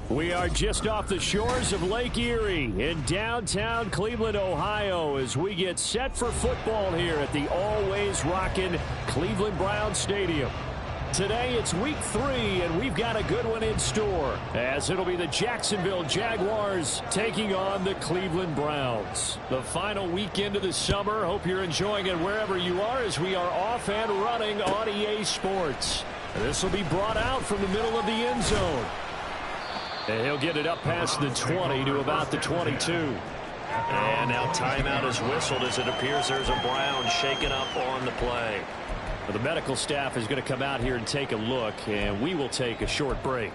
We are just off the shores of Lake Erie in downtown Cleveland, Ohio, as we get set for football here at the always rockin' Cleveland Browns Stadium. Today it's week 3, and we've got a good one in store, as it'll be the Jacksonville Jaguars taking on the Cleveland Browns. The final weekend of the summer. Hope you're enjoying it wherever you are, as we are off and running on EA Sports. This will be brought out from the middle of the end zone. And he'll get it up past the 20 to about the 22. And now timeout is whistled as it appears there's a Brown shaken up on the play. Well, the medical staff is going to come out here and take a look, and we will take a short break.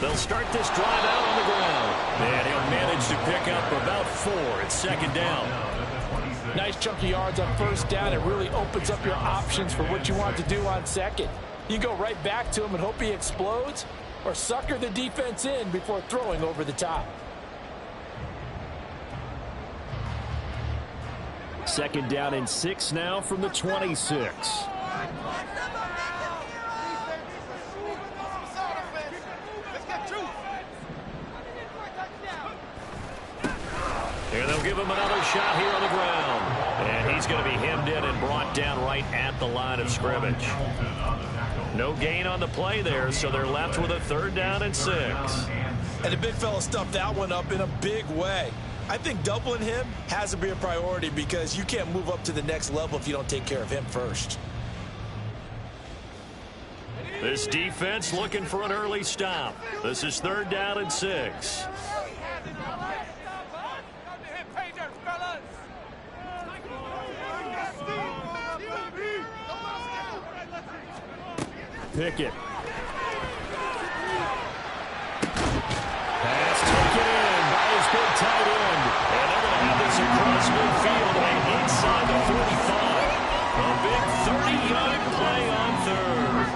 They'll start this drive out on the ground. And he'll manage to pick up about 4. It's second down. Nice chunk of yards on first down. It really opens up your options for what you want to do on second. You can go right back to him and hope he explodes, or sucker the defense in before throwing over the top. Second down and 6 now from the 26. Here they'll give him another shot here on the ground. And he's going to be hemmed in and brought down right at the line of scrimmage. No gain on the play there, so they're left with a 3rd down and 6. And the big fella stuffed that one up in a big way. I think doubling him has to be a priority, because you can't move up to the next level if you don't take care of him first. This defense looking for an early stop. This is 3rd down and 6. Pickett. Pass taken in by his big tight end. And they're going to have this across midfield and inside the 45. A big 30-yard play on 3rd.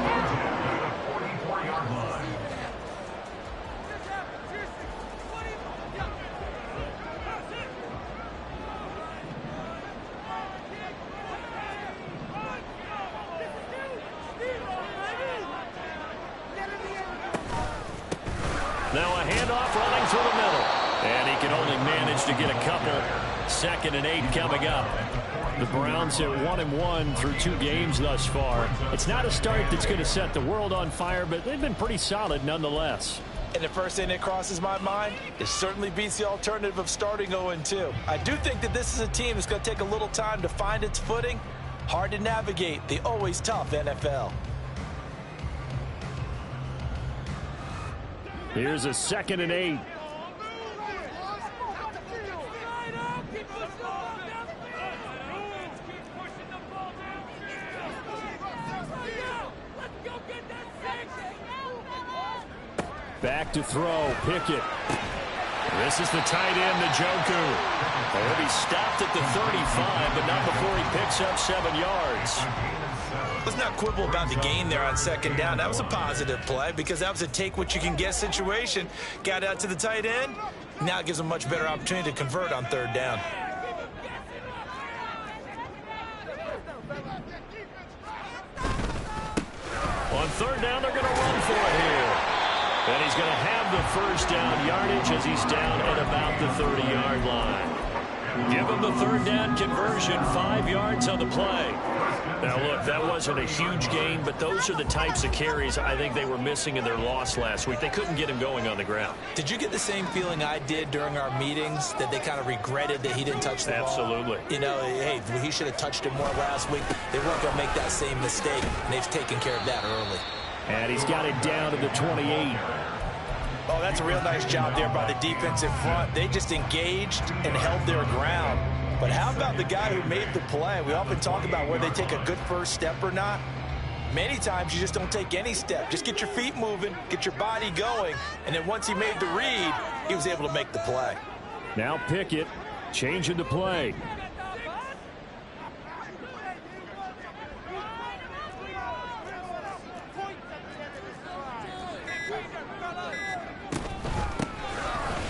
Now a handoff running through the middle. And he can only manage to get a couple. 2nd and 8 coming up. The Browns are 1-1 through 2 games thus far. It's not a start that's going to set the world on fire, but they've been pretty solid nonetheless. And the first thing that crosses my mind, it certainly beats the alternative of starting 0-2. I do think that this is a team that's going to take a little time to find its footing. Hard to navigate the always tough NFL. Here's a 2nd and 8. Back to throw, Pickett. This is the tight end, Njoku. He'll be stopped at the 35, but not before he picks up 7 yards. Let's not quibble about the gain there on 2nd down. That was a positive play, because that was a take-what-you-can-get situation. Got out to the tight end. Now it gives them a much better opportunity to convert on 3rd down. On 3rd down, they're going to run for it here. And he's going to have the first down yardage as he's down at about the 30-yard line. Give him the 3rd down conversion, 5 yards on the play. Now, look, that wasn't a huge gain, but those are the types of carries I think they were missing in their loss last week. They couldn't get him going on the ground. Did you get the same feeling I did during our meetings, that they kind of regretted that he didn't touch the ball? Absolutely. You know, hey, he should have touched it more last week. They weren't going to make that same mistake, and they've taken care of that early. And he's got it down to the 28. Oh, that's a real nice job there by the defensive front. They just engaged and held their ground. But how about the guy who made the play? We often talk about whether they take a good first step or not. Many times you just don't take any step. Just get your feet moving, get your body going, and then once he made the read, he was able to make the play. Now Pickett changing the play.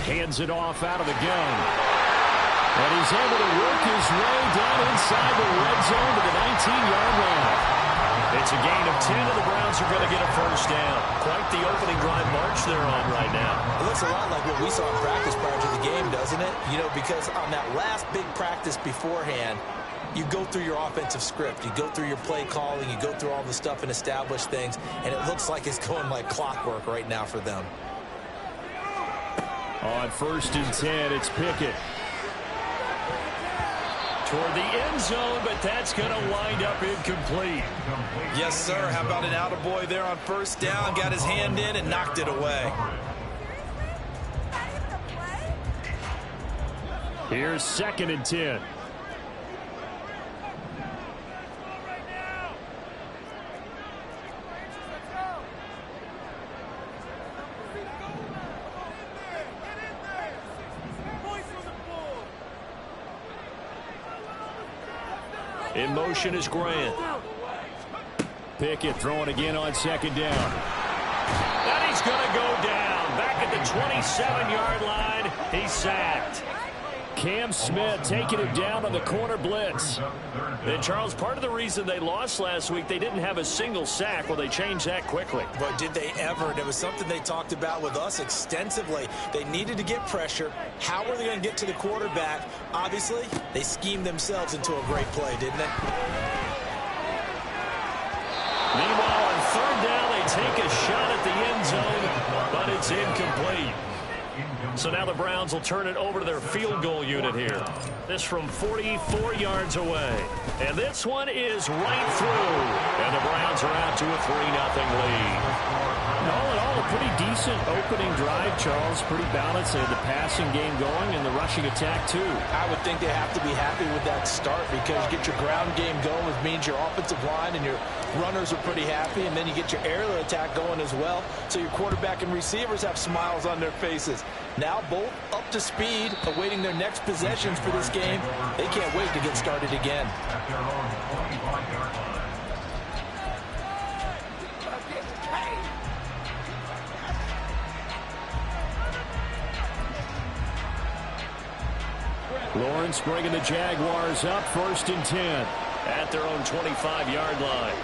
Hands it off out of the gun. And he's able to work his way down inside the red zone to the 19-yard line. It's a gain of 10, and the Browns are going to get a first down. Quite the opening drive march they're on right now. It looks a lot like what we saw in practice prior to the game, doesn't it? You know, because on that last big practice beforehand, you go through your offensive script. You go through your play calling. You go through all the stuff and establish things. And it looks like it's going like clockwork right now for them. On 1st and 10, it's Pickett. Toward the end zone, but that's going to wind up incomplete. Yes, sir. How about an attaboy there on 1st down? Got his hand in and knocked it away. Here's 2nd and 10. In motion is Grant. Pickett throwing again on 2nd down. And he's going to go down. Back at the 27-yard line. He's sacked. Cam Smith taking him down on the corner blitz. And, Charles, part of the reason they lost last week, they didn't have a single sack. Well, they changed that quickly. But did they ever? And it was something they talked about with us extensively. They needed to get pressure. How were they going to get to the quarterback? Obviously, they schemed themselves into a great play, didn't they? Meanwhile, on 3rd down, they take a shot at the end zone, but it's incomplete. So now the Browns will turn it over to their field goal unit here. This from 44 yards away. And this one is right through. And the Browns are out to a 3-0 lead. All in all, a pretty decent opening drive, Charles. Pretty balanced. They had the passing game going and the rushing attack, too. I would think they have to be happy with that start because you get your ground game going, which means your offensive line and your runners are pretty happy, and then you get your aerial attack going as well. So your quarterback and receivers have smiles on their faces. Now both up to speed, awaiting their next possessions for this game. They can't wait to get started again. Lawrence bringing the Jaguars up 1st and 10. At their own 25-yard line.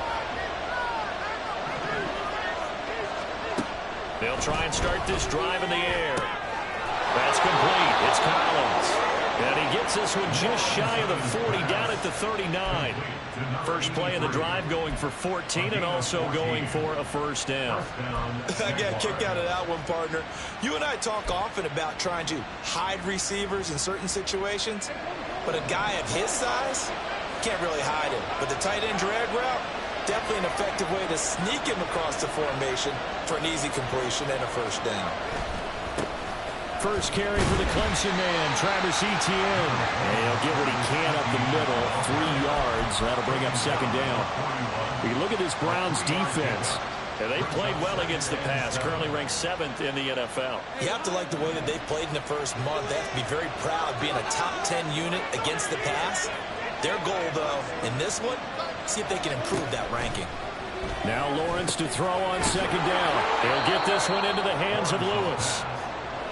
They'll try and start this drive in the air. That's complete. It's Collins. And he gets this one just shy of the 40, down at the 39. First play of the drive going for 14 and also going for a first down. I got a kick out of that one, partner. You and I talk often about trying to hide receivers in certain situations, but a guy of his size can't really hide him. But the tight end drag route, definitely an effective way to sneak him across the formation for an easy completion and a first down. First carry for the Clemson man, Travis Etienne. And he'll get what he can up the middle, 3 yards. That'll bring up 2nd down. We look at this Browns defense. And they played well against the pass, currently ranked 7th in the NFL. You have to like the way that they played in the first month. They have to be very proud being a top 10 unit against the pass. Their goal, though, in this one, see if they can improve that ranking. Now Lawrence to throw on 2nd down. He'll get this one into the hands of Lewis.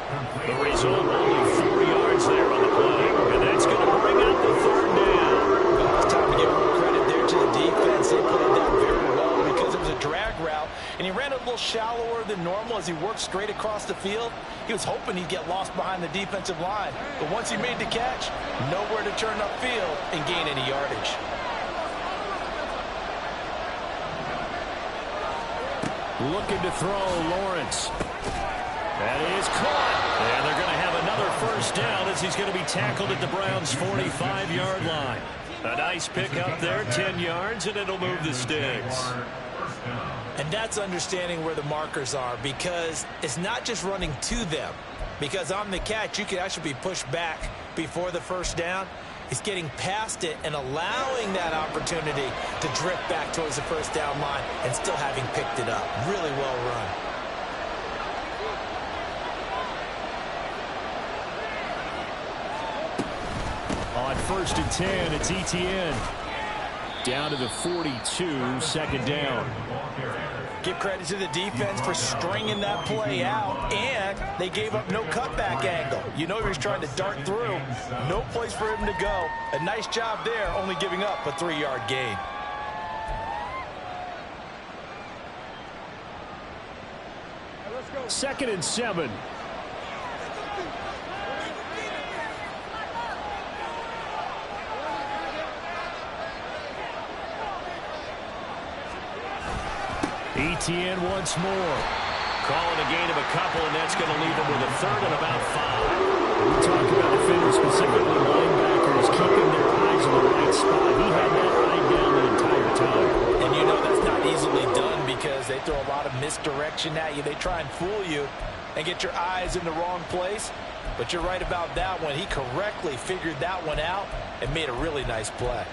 The result, only 4 yards there on the play. And that's going to bring up the 3rd down. It's time to give more credit there to the defense. They played that very well because it was a drag route. And he ran a little shallower than normal as he worked straight across the field. He was hoping he'd get lost behind the defensive line. But once he made the catch, nowhere to turn upfield and gain any yardage. Looking to throw, Lawrence. That is caught. And they're going to have another first down as he's going to be tackled at the Browns' 45-yard line. A nice pick up there, 10 yards, and it'll move the sticks. And that's understanding where the markers are, because it's not just running to them. Because on the catch, you could actually be pushed back before the first down. It's getting past it and allowing that opportunity to drift back towards the first down line and still having picked it up. Really well run. On 1st and 10, it's Etienne. Down to the 42, 2nd down. Give credit to the defense for stringing that play out, and they gave up no cutback angle. You know he was trying to dart through. No place for him to go. A nice job there, only giving up a 3-yard gain. Second and 7. ETN once more. Calling a gain of a couple, and that's going to leave them with a third and about 5. We talk about defenders, specifically linebackers, keeping their eyes in the right spot. He had that eye down the entire time. And you know that's not easily done because they throw a lot of misdirection at you. They try and fool you and get your eyes in the wrong place. But you're right about that one. He correctly figured that one out and made a really nice play.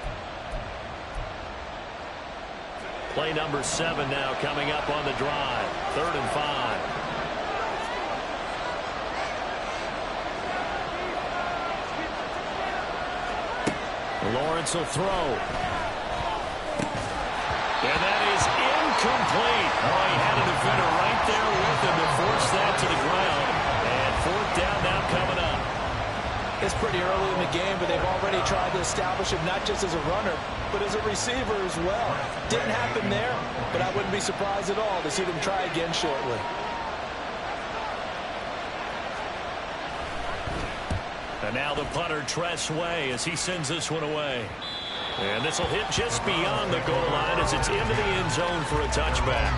Play number 7 now coming up on the drive. 3rd and 5. Lawrence will throw. And that is incomplete. Oh, he had a defender right there with him to force that to the ground. And 4th down now coming up. It's pretty early in the game, but they've already tried to establish him not just as a runner, but as a receiver as well. Didn't happen there, but I wouldn't be surprised at all to see them try again shortly. And now the punter, Tress Way, as he sends this one away. And this will hit just beyond the goal line as it's into the end zone for a touchback.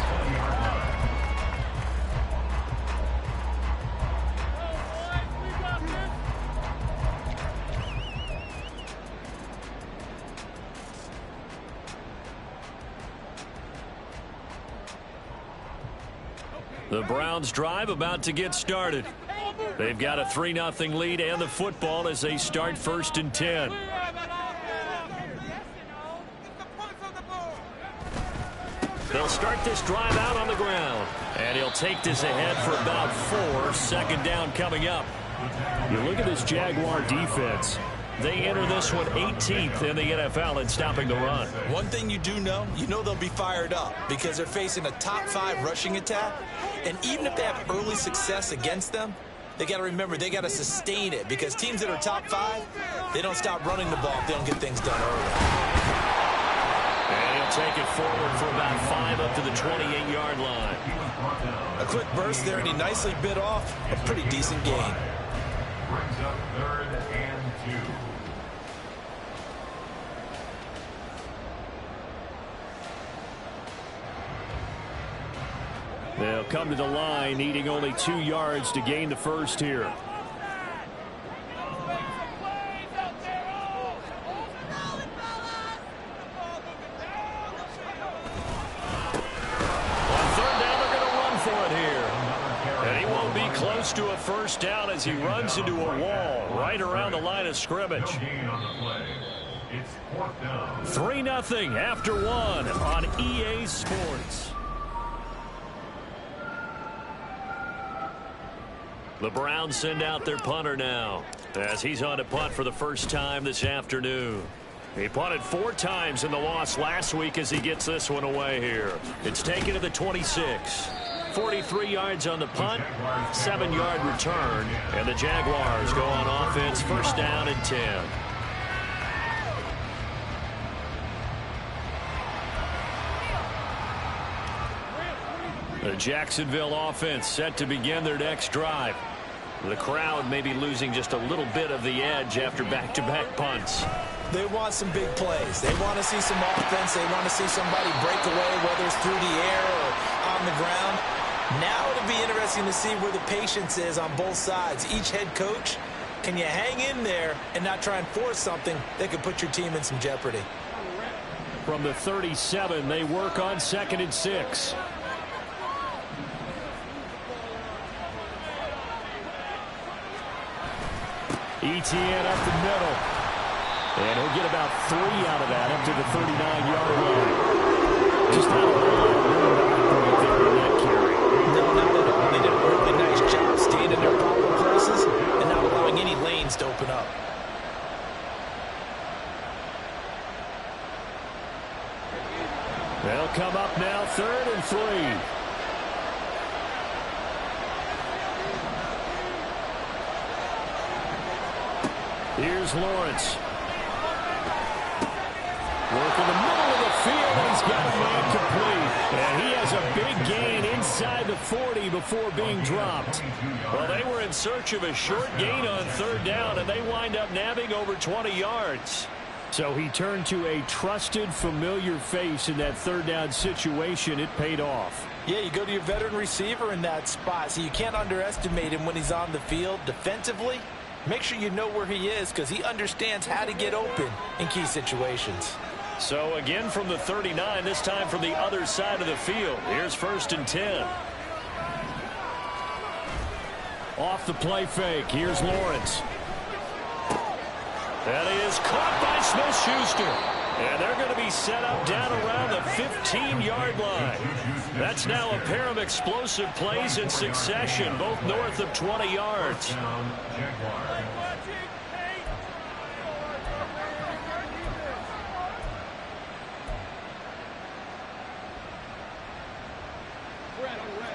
The Browns drive about to get started. They've got a 3-0 lead and the football as they start 1st and 10. They'll start this drive out on the ground. And he'll take this ahead for about 4. 2nd down coming up. You look at this Jaguar defense. They enter this one 18th in the NFL in stopping the run. One thing you do know, they'll be fired up because they're facing a top 5 rushing attack. And even if they have early success against them, they got to remember they got to sustain it because teams that are top 5, they don't stop running the ball if they don't get things done early. And he'll take it forward for about 5 up to the 28-yard line. A quick burst there, and he nicely bit off a pretty decent gain. Brings up 3rd and 2. They'll come to the line, needing only 2 yards to gain the first here. On 3rd down, they're going to run for it here. And he won't be close to a 1st down as he runs into a wall right around the line of scrimmage. 3-0 after 1 on EA Sports. The Browns send out their punter now as he's on to punt for the first time this afternoon. He punted 4 times in the loss last week as he gets this one away here. It's taken to the 26. 43 yards on the punt, 7-yard return, and the Jaguars go on offense 1st down and 10. The Jacksonville offense set to begin their next drive. The crowd may be losing just a little bit of the edge after back-to-back punts. They want some big plays. They want to see some offense. They want to see somebody break away, whether it's through the air or on the ground. Now it'll be interesting to see where the patience is on both sides. Each head coach, can you hang in there and not try and force something that could put your team in some jeopardy? From the 37, they work on 2nd and 6. ETN up the middle. And he'll get about 3 out of that up to the 39-yard line. Just not a whole lot of room to operate there in that carry. No, not at all. They did a really nice job staying in their proper places and not allowing any lanes to open up. They'll come up now, 3rd and 3. Here's Lawrence. Work in the middle of the field, and he's got a man complete. And he has a big gain inside the 40 before being dropped. Well, they were in search of a short gain on 3rd down, and they wind up nabbing over 20 yards. So he turned to a trusted, familiar face in that 3rd down situation. It paid off. Yeah, you go to your veteran receiver in that spot, so you can't underestimate him when he's on the field defensively. Make sure you know where he is because he understands how to get open in key situations. So again from the 39, this time from the other side of the field. Here's 1st and 10. Off the play fake. Here's Lawrence. That is caught by Smith-Schuster. And they're going to be set up down around the 15-yard line. That's now a pair of explosive plays in succession, both north of 20 yards.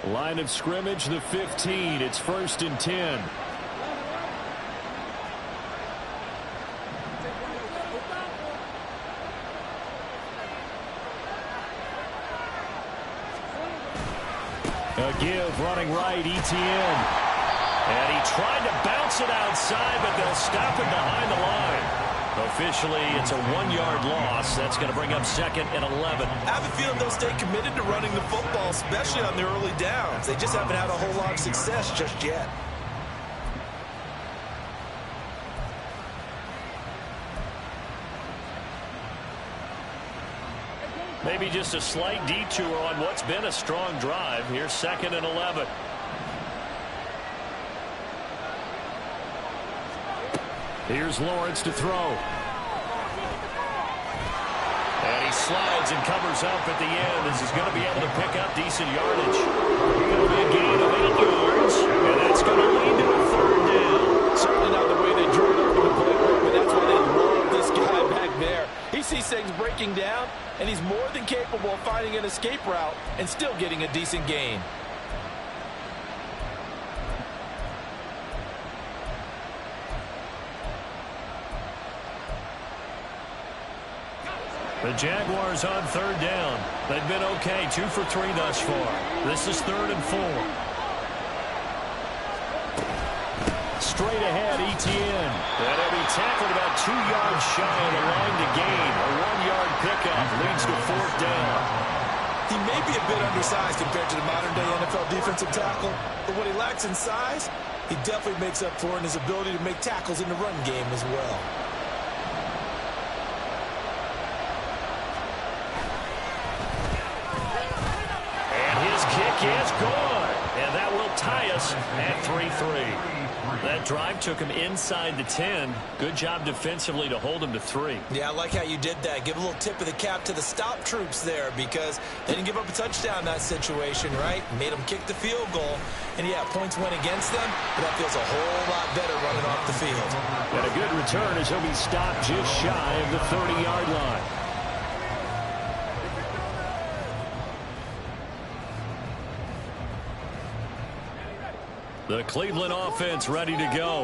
Line of scrimmage, the 15. It's 1st and 10. A give, running right, Etienne. And he tried to bounce it outside, but they'll stop it behind the line. Officially, it's a 1-yard loss. That's going to bring up 2nd and 11. I have a feeling they'll stay committed to running the football, especially on their early downs. They just haven't had a whole lot of success just yet. Maybe just a slight detour on what's been a strong drive. Here's 2nd and 11. Here's Lawrence to throw. And he slides and covers up at the end as he's going to be able to pick up decent yardage. Going to be a gain of 8 yards, and that's going to lead to a 3rd down. Certainly not the way they drew it up in the playbook, but that's why they love this guy back there. He sees things breaking down, and he's more than capable of finding an escape route and still getting a decent gain. The Jaguars on 3rd down. They've been okay, 2 for 3 thus far. This is 3rd and 4. Straight ahead, Etienne. And he'll be tackled about 2 yards shy of the line to gain. A 1-yard pickup leads to 4th down. He may be a bit undersized compared to the modern-day NFL defensive tackle, but what he lacks in size, he definitely makes up for in his ability to make tackles in the run game as well. Kick is gone, and that will tie us at 3-3. That drive took him inside the 10. Good job defensively to hold him to 3. Yeah, I like how you did that. Give a little tip of the cap to the stop troops there because they didn't give up a touchdown in that situation, right? Made them kick the field goal. And, yeah, points went against them, but that feels a whole lot better running off the field. And a good return as he'll be stopped just shy of the 30-yard line. The Cleveland offense ready to go.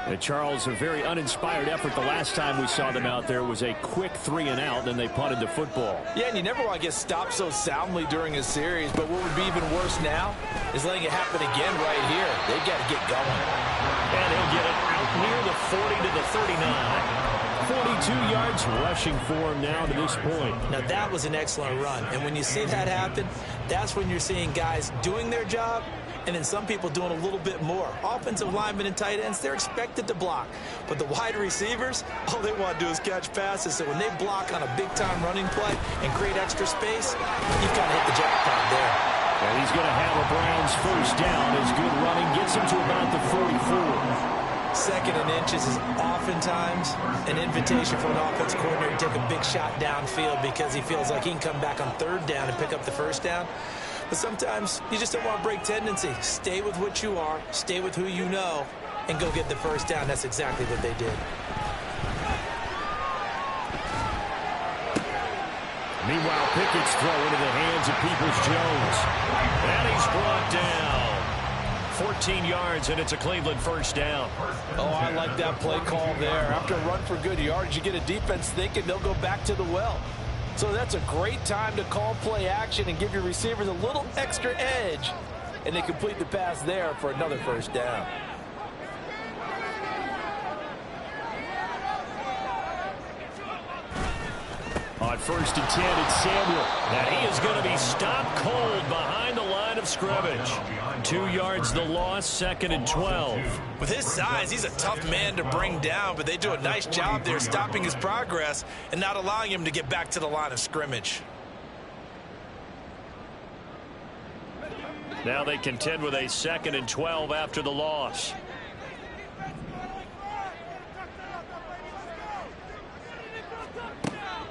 And Charles, a very uninspired effort. The last time we saw them out there was a quick 3-and-out, then they punted the football. Yeah, and you never want to get stopped so soundly during a series, but what would be even worse now is letting it happen again right here. They've got to get going. And he'll get it out near the 40 to the 39. 42 yards rushing for him now to this point. Now, that was an excellent run. And when you see that happen, that's when you're seeing guys doing their job and then some people doing a little bit more. Offensive linemen and tight ends, they're expected to block. But the wide receivers, all they want to do is catch passes. So when they block on a big-time running play and create extra space, you've got to hit the jackpot there. And he's going to have a Browns first down. His good running gets him to about the 44. 2nd and inches is oftentimes an invitation for an offense coordinator to take a big shot downfield because he feels like he can come back on 3rd down and pick up the first down. But sometimes you just don't want to break tendency. Stay with what you are, stay with who you know, and go get the first down. That's exactly what they did. Meanwhile, Pickett's throw into the hands of Peoples-Jones. And he's brought down. 14 yards, and it's a Cleveland first down. Oh, I like that play call there. After a run for good yards, you get a defense thinking they'll go back to the well. So that's a great time to call play action and give your receivers a little extra edge. And they complete the pass there for another first down. On 1st and 10, it's Samuel. And he is going to be stopped cold behind the line of scrimmage. 2 yards the loss, 2nd and 12. With his size, he's a tough man to bring down, but they do a nice job there stopping his progress and not allowing him to get back to the line of scrimmage. Now they contend with a 2nd and 12 after the loss.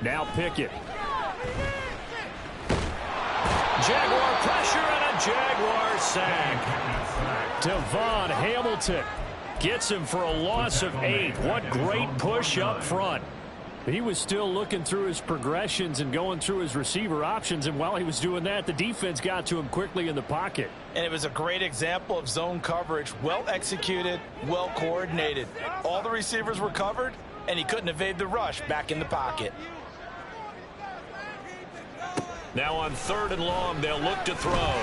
Now Pickett. Jaguar pressure and a Jaguar sack. Devon Hamilton gets him for a loss of 8. What great push up front. He was still looking through his progressions and going through his receiver options, and while he was doing that, the defense got to him quickly in the pocket. And it was a great example of zone coverage. Well executed, well coordinated. All the receivers were covered, and he couldn't evade the rush back in the pocket. Now on 3rd and long, they'll look to throw.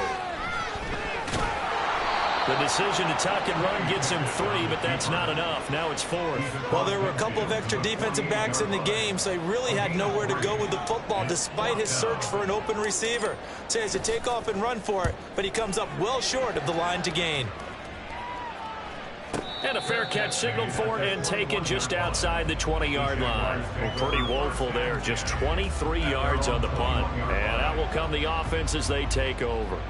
The decision to tuck and run gets him 3, but that's not enough. Now it's 4th. Well, there were a couple of extra defensive backs in the game, so he really had nowhere to go with the football despite his search for an open receiver. So he has to take off and run for it, but he comes up well short of the line to gain. And a fair catch signaled for and taken just outside the 20-yard line. Well, pretty woeful there. Just 23 yards on the punt. And out will come the offense as they take over.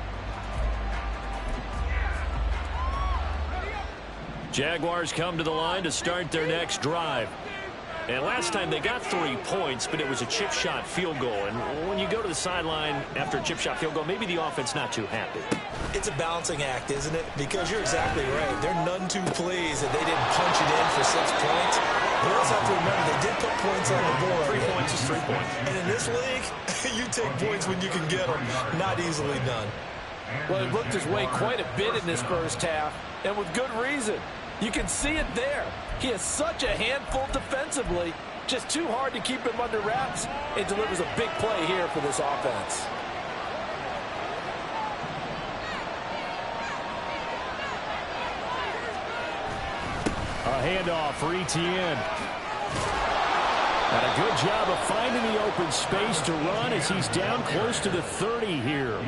Jaguars come to the line to start their next drive. And last time they got 3 points, but it was a chip shot field goal. And when you go to the sideline after a chip shot field goal, maybe the offense not too happy. It's a balancing act, isn't it? Because you're exactly right. They're none too pleased that they didn't punch it in for 6 points. But you also have to remember they did put points on the board. 3 points is 3 points. And in this league, you take points when you can get them. Not easily done. Well, he looked his way quite a bit in this first half, and with good reason. You can see it there. He has such a handful defensively. Just too hard to keep him under wraps. It delivers a big play here for this offense. A handoff for Etienne. And a good job of finding the open space to run as he's down close to the 30 here.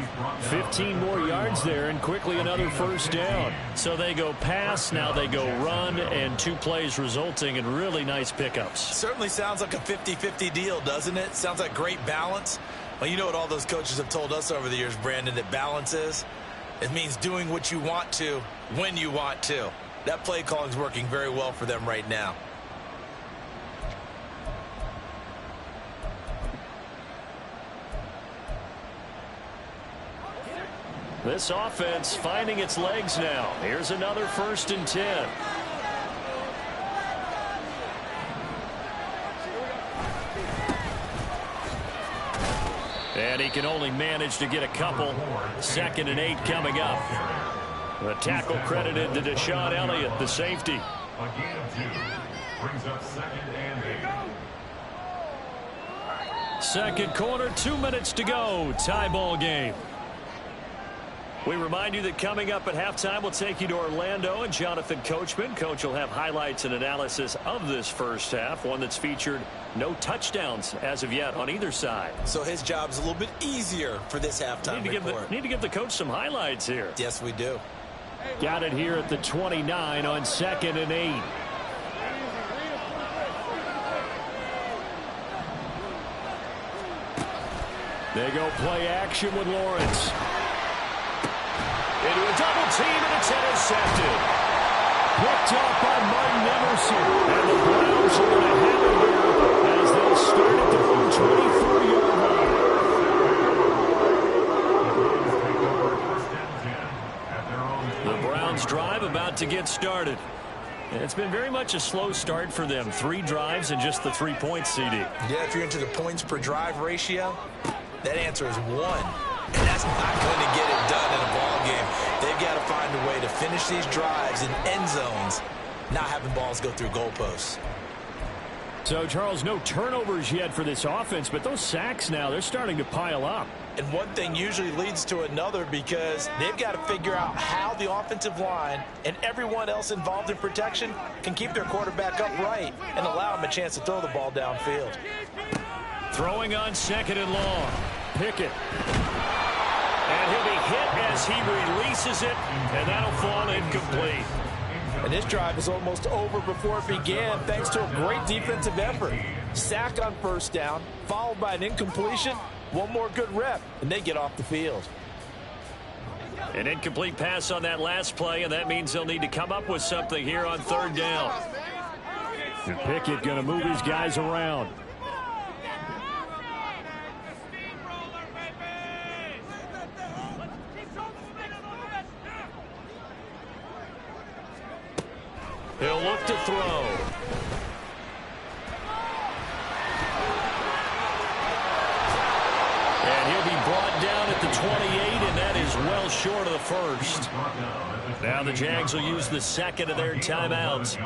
15 more yards there and quickly another first down. So they go pass, now they go run, and 2 plays resulting in really nice pickups. Certainly sounds like a 50-50 deal, doesn't it? Sounds like great balance. Well, you know what all those coaches have told us over the years, Brandon, that balance is? It means doing what you want to when you want to. That play calling is working very well for them right now. This offense finding its legs now. Here's another 1st and 10. And he can only manage to get a couple. 2nd and 8 coming up. The tackle credited to Deshaun Elliott, the safety. A gain of 2 brings up 2nd and 8. Second quarter, 2 minutes to go. Tie ball game. We remind you that coming up at halftime, we'll take you to Orlando and Jonathan Coachman. Coach will have highlights and analysis of this first half, one that's featured no touchdowns as of yet on either side. So his job's a little bit easier for this halftime report. Need to give the coach some highlights here. Yes, we do. Got it here at the 29 on 2nd and 8. They go play action with Lawrence. Into a double team, and it's intercepted. Picked up by Martin Emerson. And the Browns are going to have it here as they'll start at the 23-yard line. The Browns drive about to get started. It's been very much a slow start for them. 3 drives and just the 3 points, CD. Yeah, if you're into the points per drive ratio, that answer is 1. And that's not going to get it done in a ball game. They've got to find a way to finish these drives in end zones, not having balls go through goalposts. So, Charles, no turnovers yet for this offense, but those sacks now, they're starting to pile up. And one thing usually leads to another because they've got to figure out how the offensive line and everyone else involved in protection can keep their quarterback upright and allow him a chance to throw the ball downfield. Throwing on 2nd and long. Pickett. And he'll be hit as he releases it, and that'll fall incomplete. And this drive is almost over before it began thanks to a great defensive effort. Sack on 1st down, followed by an incompletion. One more good rep, and they get off the field. An incomplete pass on that last play, and that means they'll need to come up with something here on 3rd down. And Pickett going to move his guys around. He'll look to throw. And he'll be brought down at the 28, and that is well short of the 1st. Now the Jags will use the 2nd of their timeouts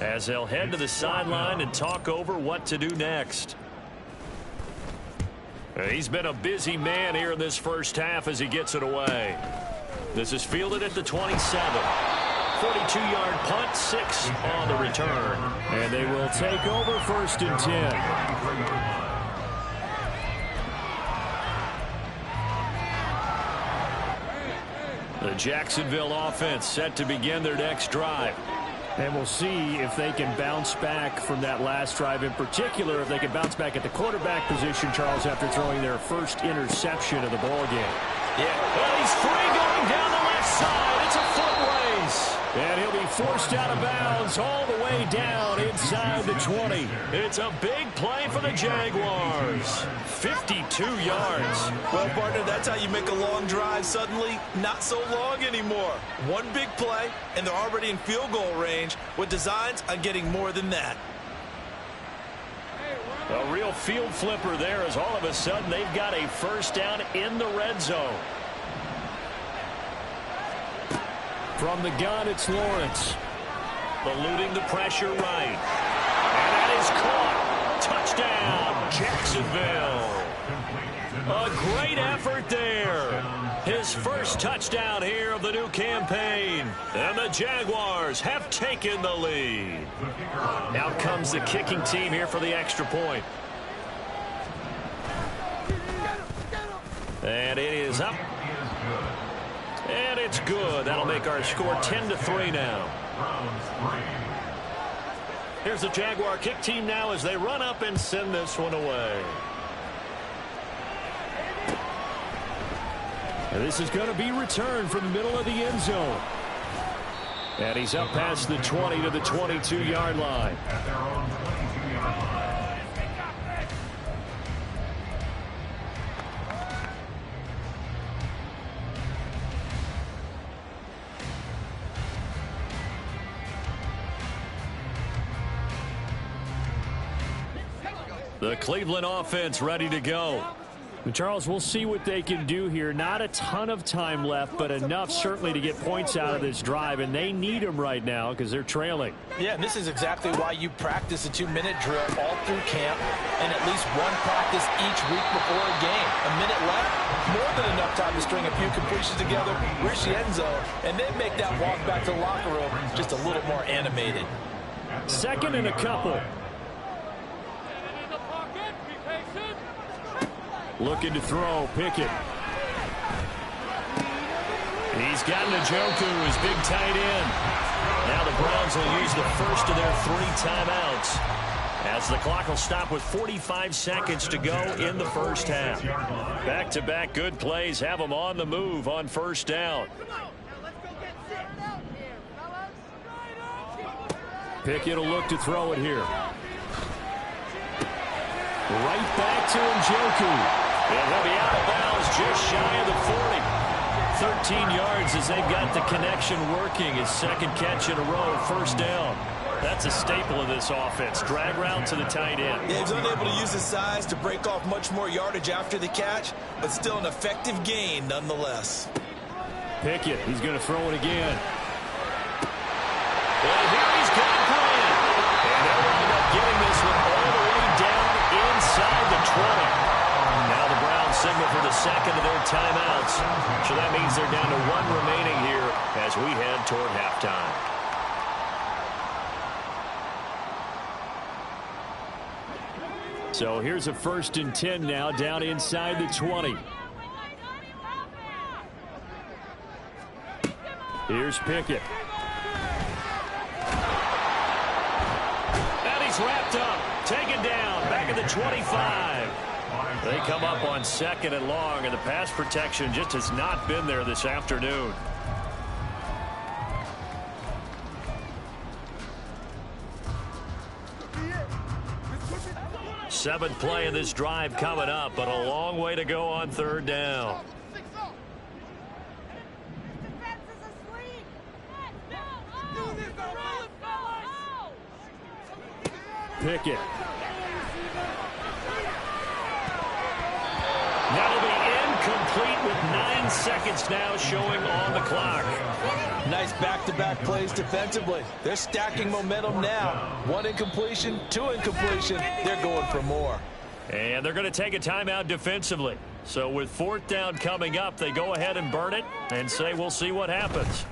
as they'll head to the sideline and talk over what to do next. He's been a busy man here in this 1st half as he gets it away. This is fielded at the 27. 42-yard punt, 6 on the return. And they will take over 1st and 10. The Jacksonville offense set to begin their next drive. And we'll see if they can bounce back from that last drive, in particular if they can bounce back at the quarterback position, Charles, after throwing their first interception of the ball game. Yeah, well, he's free going down the left side. It's a foot race. And he'll be forced out of bounds all the way down inside the 20. It's a big play for the Jaguars. 52 yards. Well, partner, that's how you make a long drive suddenly not so long anymore. One big play, and they're already in field goal range with designs on getting more than that. A real field flipper there as all of a sudden they've got a 1st down in the red zone. From the gun, it's Lawrence. Eluding the pressure right. And that is caught. Touchdown, Jacksonville. A great effort there. His 1st touchdown here of the new campaign. And the Jaguars have taken the lead. Out comes the kicking team here for the extra point. And it is up. And it's good. That'll make our score 10-3 now. Here's the Jaguar kick team now as they run up and send this one away. And this is going to be returned from the middle of the end zone. And he's up past the 20 to the 22-yard line. The Cleveland offense ready to go. And Charles, we'll see what they can do here. Not a ton of time left, but enough certainly to get points out of this drive, and they need them right now because they're trailing. Yeah, and this is exactly why you practice a 2-minute drill all through camp and at least one practice each week before a game. A minute left, more than enough time to string a few completions together, reach the end zone, and then make that walk back to the locker room just a little more animated. 2nd and a couple. Looking to throw, Pickett. He's got Njoku, his big tight end. Now the Browns will use the 1st of their 3 timeouts as the clock will stop with 45 seconds to go in the 1st half. Back-to-back good plays have them on the move on 1st down. Pickett will look to throw it here. Right back to Njoku. And he'll be out of bounds just shy of the 40. 13 yards as they've got the connection working. His second catch in a row, first down. That's a staple of this offense. Drag route to the tight end. Yeah, he's unable to use his size to break off much more yardage after the catch, but still an effective gain nonetheless. Pickett, he's going to throw it again. And here he's got Grant. And they'll wind up getting this one all the way down inside the 20. Now the Browns signal for the second of their timeouts. So that means they're down to one remaining here as we head toward halftime. So here's a 1st and 10 now, down inside the 20. Here's Pickett. And he's wrapped up, taken down, back at the 25. They come up on 2nd and long, and the pass protection just has not been there this afternoon. Seventh play of this drive coming up, but a long way to go on 3rd down. Pickett. That'll be incomplete with 9 seconds now showing on the clock. Nice back-to-back plays defensively. They're stacking momentum now. 1 incompletion, 2 incompletion. They're going for more. And they're going to take a timeout defensively. So with 4th down coming up, they go ahead and burn it and say we'll see what happens.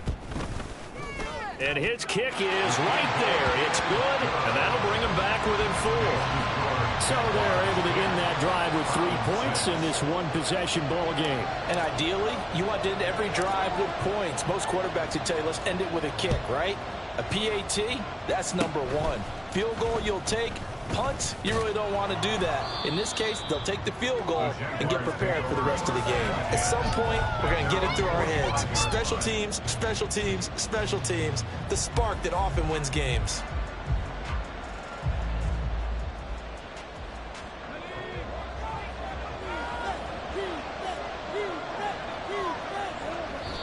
And his kick is right there. It's good, and that'll bring him back within 4. So they're able to end that drive with 3 points in this one-possession ball game. And ideally, you want to end every drive with points. Most quarterbacks would tell you, let's end it with a kick, right? A PAT, that's number 1. Field goal you'll take. Punts, you really don't want to do that. In this case, they'll take the field goal and get prepared for the rest of the game. At some point, we're going to get it through our heads. Special teams, special teams, special teams. The spark that often wins games.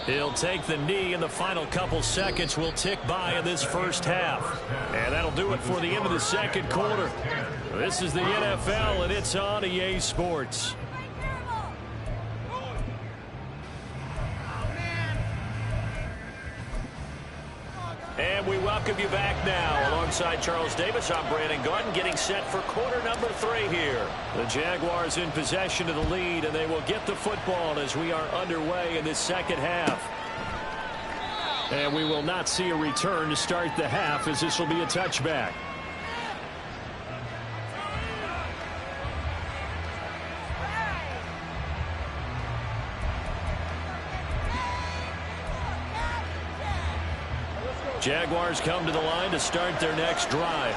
He'll take the knee, and the final couple seconds will tick by in this first half. And that'll do it for the end of the second quarter. This is the NFL, and it's on EA Sports. And we welcome you back now. Alongside Charles Davis, I'm Brandon Gordon, getting set for quarter number 3 here. The Jaguars in possession of the lead, and they will get the football as we are underway in this second half. And we will not see a return to start the half, as this will be a touchback. Jaguars come to the line to start their next drive.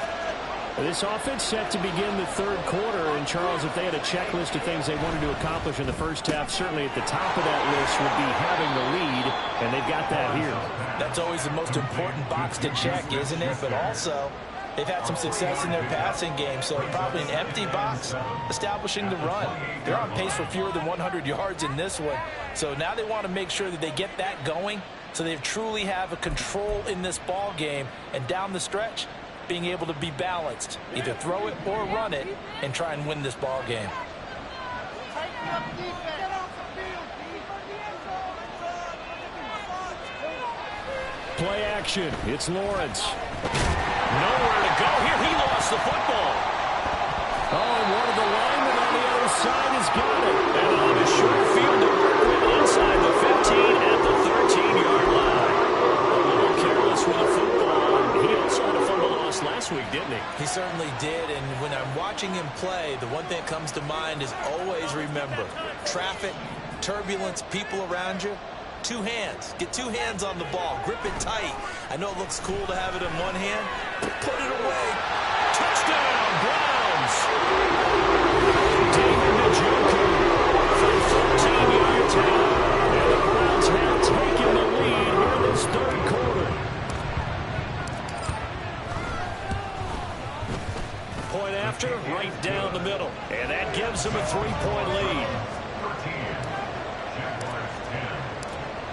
This offense set to begin the 3rd quarter. And, Charles, if they had a checklist of things they wanted to accomplish in the first half, certainly at the top of that list would be having the lead, and they've got that here. That's always the most important box to check, isn't it? But also, they've had some success in their passing game, so probably an empty box establishing the run. They're on pace for fewer than 100 yards in this one. So now they want to make sure that they get that going so they truly have a control in this ball game, and down the stretch, being able to be balanced. Either throw it or run it and try and win this ball game. Play action. It's Lawrence. Nowhere to go here. He lost the football. Oh, and one of the linemen on the other side has got it. And on a short field to work with inside the 15 at the 13-yard line. A little careless with the football. He also had a fumble loss last week, didn't he? He certainly did, and when I'm watching him play, the one thing that comes to mind is always remember, traffic, turbulence, people around you, 2 hands. Get 2 hands on the ball. Grip it tight. I know it looks cool to have it in one hand. Put it away. Touchdown, Browns. David Njoku from 14 yards out. And the Browns have taken the lead here in this 3rd quarter. Point after, right down the middle. And that gives them a 3-point lead.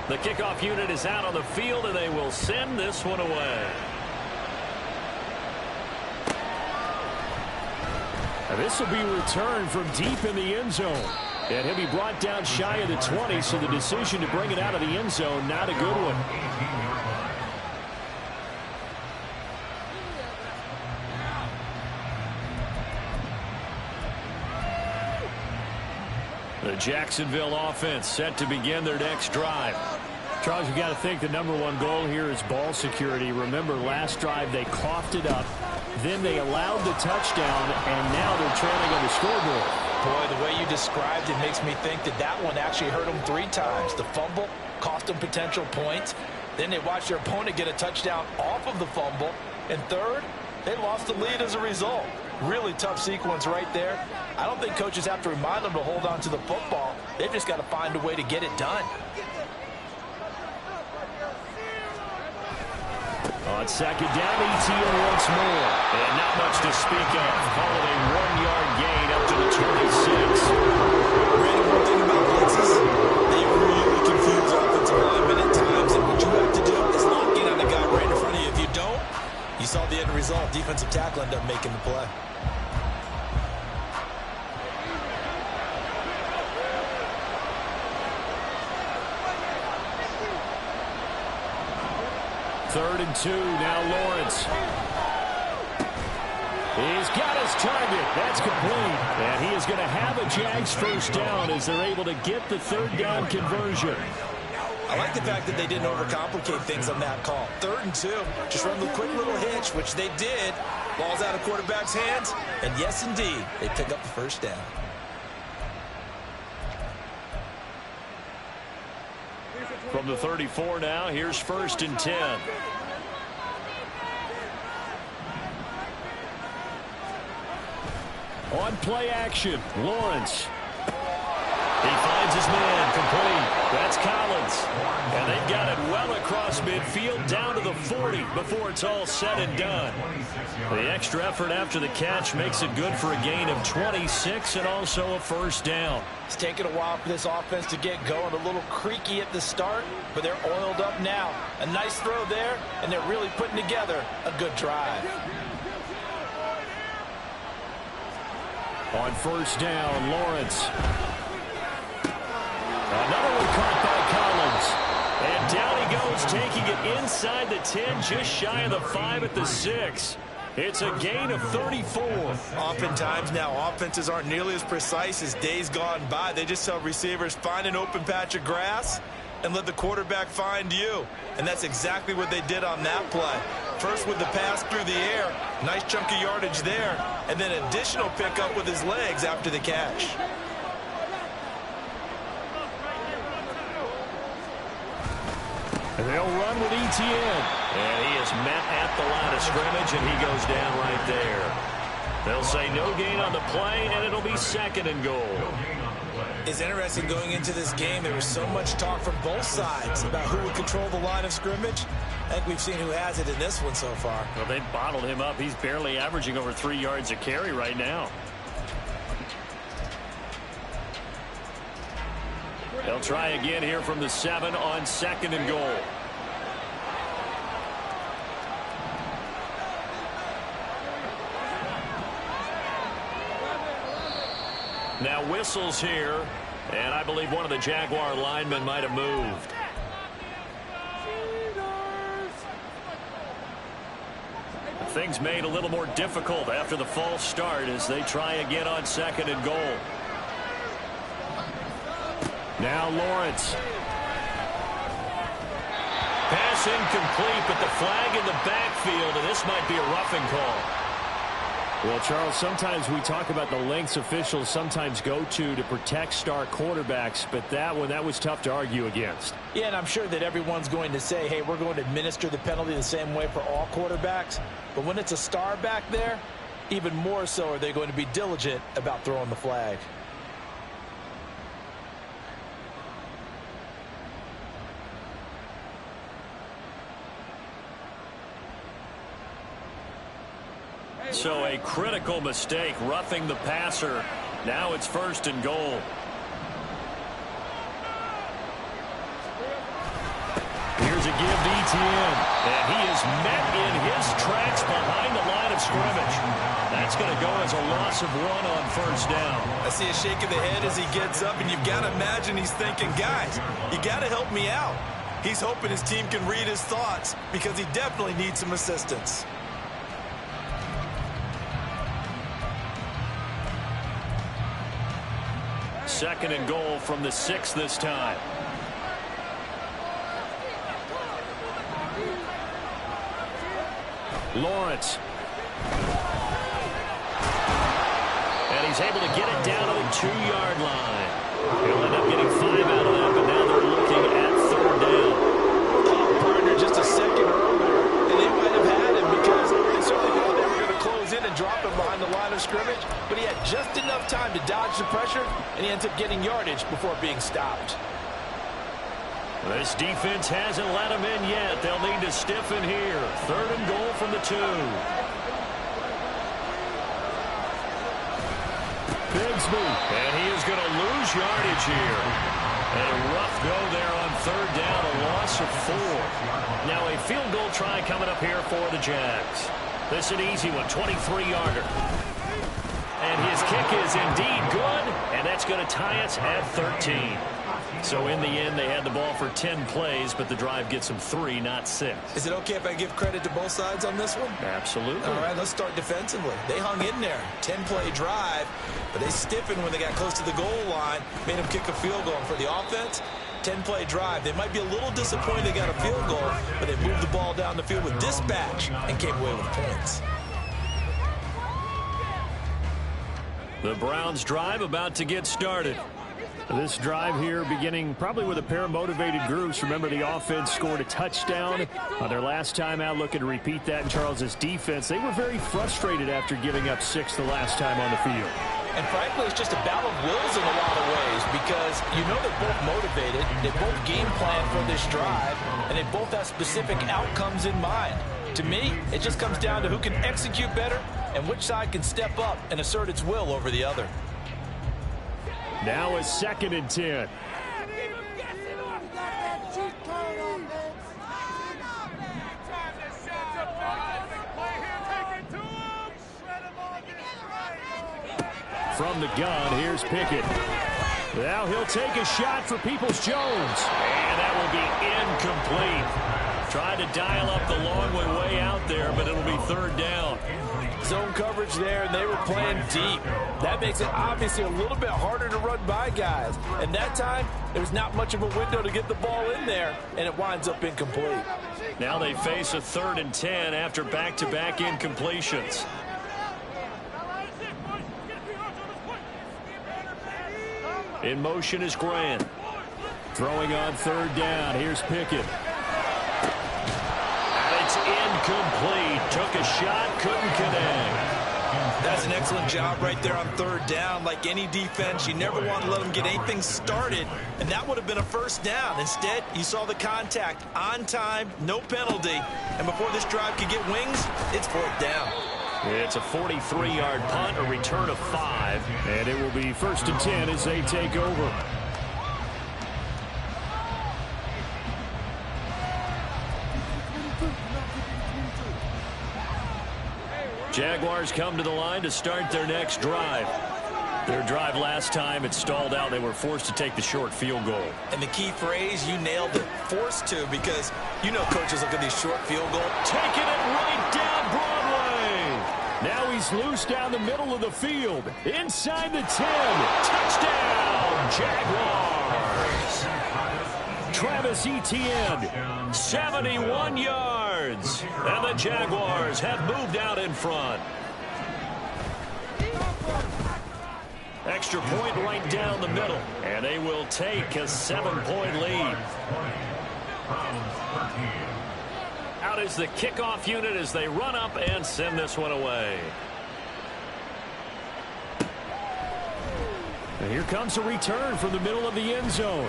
The kickoff unit is out on the field, and they will send this one away. And this will be returned from deep in the end zone. And he'll be brought down shy of the 20, so the decision to bring it out of the end zone, not a good one. The Jacksonville offense set to begin their next drive. Charles, you've got to think the #1 goal here is ball security. Remember, last drive they coughed it up. Then they allowed the touchdown, and now they're trailing on the scoreboard. Boy, the way you described it makes me think that that one actually hurt them 3 times. The fumble cost them potential points. Then they watched their opponent get a touchdown off of the fumble. And third, they lost the lead as a result. Really tough sequence right there. I don't think coaches have to remind them to hold on to the football. They've just got to find a way to get it done. On second down, ETN once more. And not much to speak of. Call it a 1-yard gain up to the 26. Brandon, one thing about blitzes, they really confuse offensive linemen at times. And what you have to do is lock in on the guy right in front of you. If you don't, you saw the end result. Defensive tackle ended up making the play. Third and 2, now Lawrence. He's got his target. That's complete. And he is going to have a Jags first down as they're able to get the third down conversion. I like the fact that they didn't overcomplicate things on that call. Third and 2, just run the quick little hitch, which they did. Ball's out of quarterback's hands, and yes, indeed, they pick up the first down. From the 34 now, here's 1st and 10. On play action, Lawrence. He finds his man, complete. That's Collins. And they've got it well across midfield down to the 40 before it's all said and done. The extra effort after the catch makes it good for a gain of 26 and also a first down. It's taken a while for this offense to get going. A little creaky at the start, but they're oiled up now. A nice throw there, and they're really putting together a good drive. On first down, Lawrence. Another one caught by Collins. And down he goes, taking it inside the 10, just shy of the 5 at the 6. It's a gain of 34. Oftentimes now, offenses aren't nearly as precise as days gone by. They just tell receivers, find an open patch of grass and let the quarterback find you. And that's exactly what they did on that play. First with the pass through the air, nice chunk of yardage there, and then additional pickup with his legs after the catch. And they'll run with ETN. And he is met at the line of scrimmage, and he goes down right there. They'll say no gain on the play, and it'll be 2nd and goal. It's interesting going into this game. There was so much talk from both sides about who would control the line of scrimmage. I think we've seen who has it in this one so far. Well, they've bottled him up. He's barely averaging over 3 yards a carry right now. They'll try again here from the 7 on 2nd and goal. Now whistles here, and I believe one of the Jaguar linemen might have moved. Things made a little more difficult after the false start as they try again on 2nd and goal. Now Lawrence. Pass incomplete, but the flag in the backfield, and this might be a roughing call. Well, Charles, sometimes we talk about the lengths officials sometimes go to protect star quarterbacks, but that one, that was tough to argue against. Yeah, and I'm sure that everyone's going to say, hey, we're going to administer the penalty the same way for all quarterbacks. But when it's a star back there, even more so are they going to be diligent about throwing the flag. So a critical mistake, roughing the passer. Now it's 1st and goal. Etienne. And he is met in his tracks behind the line of scrimmage. That's going to go as a loss of 1 on first down. I see a shake of the head as he gets up, and you've got to imagine he's thinking, guys, you got to help me out. He's hoping his team can read his thoughts because he definitely needs some assistance. Second and goal from the 6 this time. Lawrence. And he's able to get it down to the 2-yard line. He'll end up getting 5 out of that, but now they're looking at third down. Partner just a second earlier, and they might have had him because they certainly thought they were going to close in and drop him behind the line of scrimmage, but he had just enough time to dodge the pressure, and he ends up getting yardage before being stopped. This defense hasn't let him in yet. They'll need to stiffen here. Third and goal from the 2. Bigsby. And he is going to lose yardage here. A rough go there on third down, a loss of 4. Now a field goal try coming up here for the Jags. This is an easy one, 23-yarder. And his kick is indeed good, and that's going to tie us at 13. So in the end, they had the ball for 10 plays, but the drive gets them 3, not 6. Is it okay if I give credit to both sides on this one? Absolutely. All right, let's start defensively. They hung in there. 10-play drive, but they stiffened when they got close to the goal line, made them kick a field goal. And for the offense, 10-play drive. They might be a little disappointed they got a field goal, but they moved the ball down the field with dispatch and came away with points. The Browns drive about to get started. This drive here beginning probably with a pair of motivated groups. Remember, the offense scored a touchdown on their last time out. Looking to repeat that in Charles's defense. They were very frustrated after giving up 6 the last time on the field. And frankly, it's just a battle of wills in a lot of ways because you know they're both motivated, they both game plan for this drive, and they both have specific outcomes in mind. To me, it just comes down to who can execute better and which side can step up and assert its will over the other. Now a 2nd and 10. From the gun, here's Pickett. Now he'll take a shot for Peoples-Jones. And that will be incomplete. Tried to dial up the long way out there, but it'll be third down. Zone coverage there, and they were playing deep. That makes it obviously a little bit harder to run by guys. And that time, there was not much of a window to get the ball in there, and it winds up incomplete. Now they face a 3rd and 10 after back-to-back incompletions. In motion is Grant. Throwing on third down. Here's Pickett. And it's incomplete. Took a shot, couldn't connect. That's an excellent job right there on third down. Like any defense, you never want to let them get anything started, and that would have been a first down. Instead, you saw the contact on time, no penalty, and before this drive could get wings, it's 4th down. It's a 43-yard punt, a return of 5. And it will be 1st and 10 as they take over. Jaguars come to the line to start their next drive. Their drive last time, it stalled out. They were forced to take the short field goal. And the key phrase, you nailed it, forced to, because you know coaches look at these short field goals. Taking it right down Broadway. Now he's loose down the middle of the field. Inside the 10. Touchdown, Jaguars. Travis Etienne. 71 yards. And the Jaguars have moved out in front. Extra point right down the middle. And they will take a 7-point lead. Out is the kickoff unit as they run up and send this one away. And here comes a return from the middle of the end zone.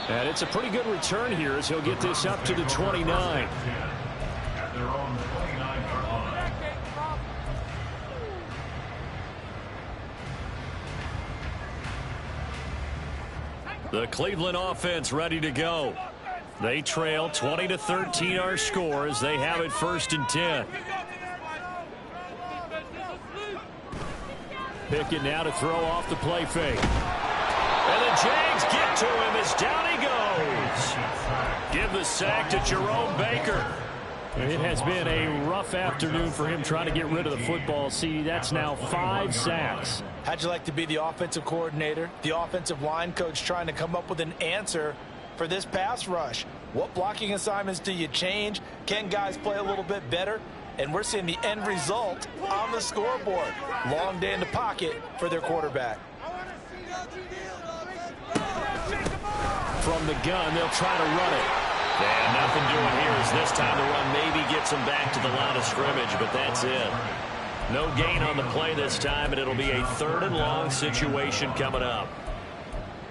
And it's a pretty good return here as he'll get this up to the 29. At their own 29-yard line. The Cleveland offense ready to go. They trail 20-13 our score as they have it 1st and 10. Pickett now to throw off the play fake. And the Jags get to him as down he goes. Give the sack to Jerome Baker. It has been a rough afternoon for him trying to get rid of the football. See, that's now 5 sacks. How'd you like to be the offensive coordinator, the offensive line coach trying to come up with an answer for this pass rush? What blocking assignments do you change? Can guys play a little bit better? And we're seeing the end result on the scoreboard. Long day in the pocket for their quarterback. From the gun, they'll try to run it. And nothing doing here is this time the run maybe gets them back to the line of scrimmage, but that's it. No gain on the play this time, and it'll be a 3rd and long situation coming up.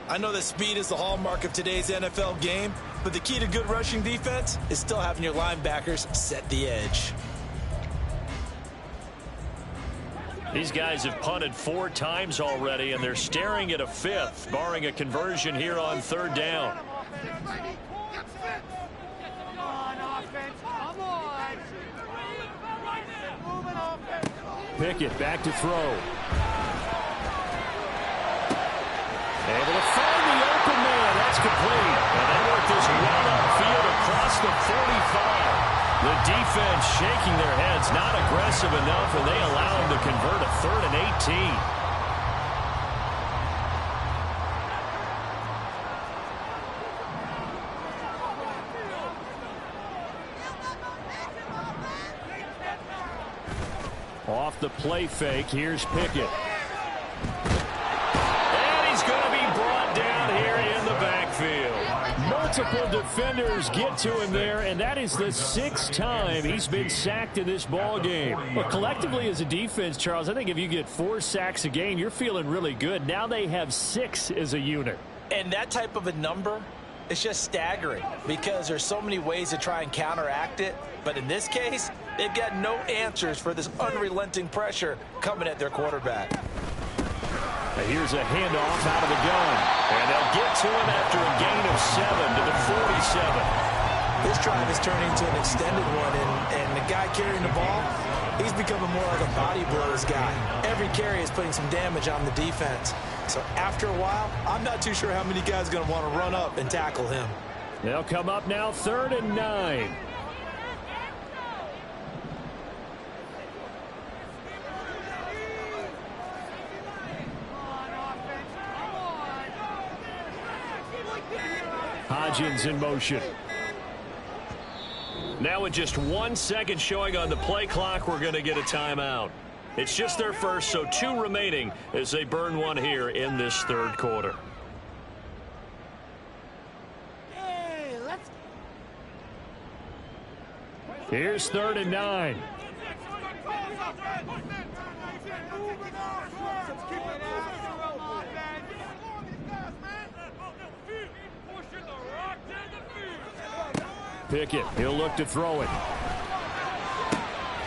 I know that speed is the hallmark of today's NFL game, but the key to good rushing defense is still having your linebackers set the edge. These guys have punted 4 times already, and they're staring at a 5th, barring a conversion here on 3rd down. Pickett back to throw. Able to find the open man. That's complete. And they work this well upfield across the 45. The defense shaking their heads, not aggressive enough, and they allow him to convert a 3rd and 18. Off the play fake, here's Pickett. And he's going to be brought down here in the backfield. Multiple defenders get to him there, and that is the 6th time he's been sacked in this ball game. Well, collectively as a defense, Charles, I think if you get 4 sacks a game, you're feeling really good. Now they have 6 as a unit. And that type of a number, it's just staggering because there's so many ways to try and counteract it. But in this case, they've got no answers for this unrelenting pressure coming at their quarterback. Here's a handoff out of the gun. And they'll get to him after a gain of 7 to the 47. This drive is turning into an extended one, and the guy carrying the ball, he's becoming more like a body blows guy. Every carry is putting some damage on the defense. So after a while, I'm not too sure how many guys are going to want to run up and tackle him. They'll come up now 3rd and 9. Hodgins in motion. Now with just 1 second showing on the play clock, we're going to get a timeout. It's just their first, so 2 remaining as they burn one here in this 3rd quarter. Here's 3rd and 9. Pickett, he'll look to throw it.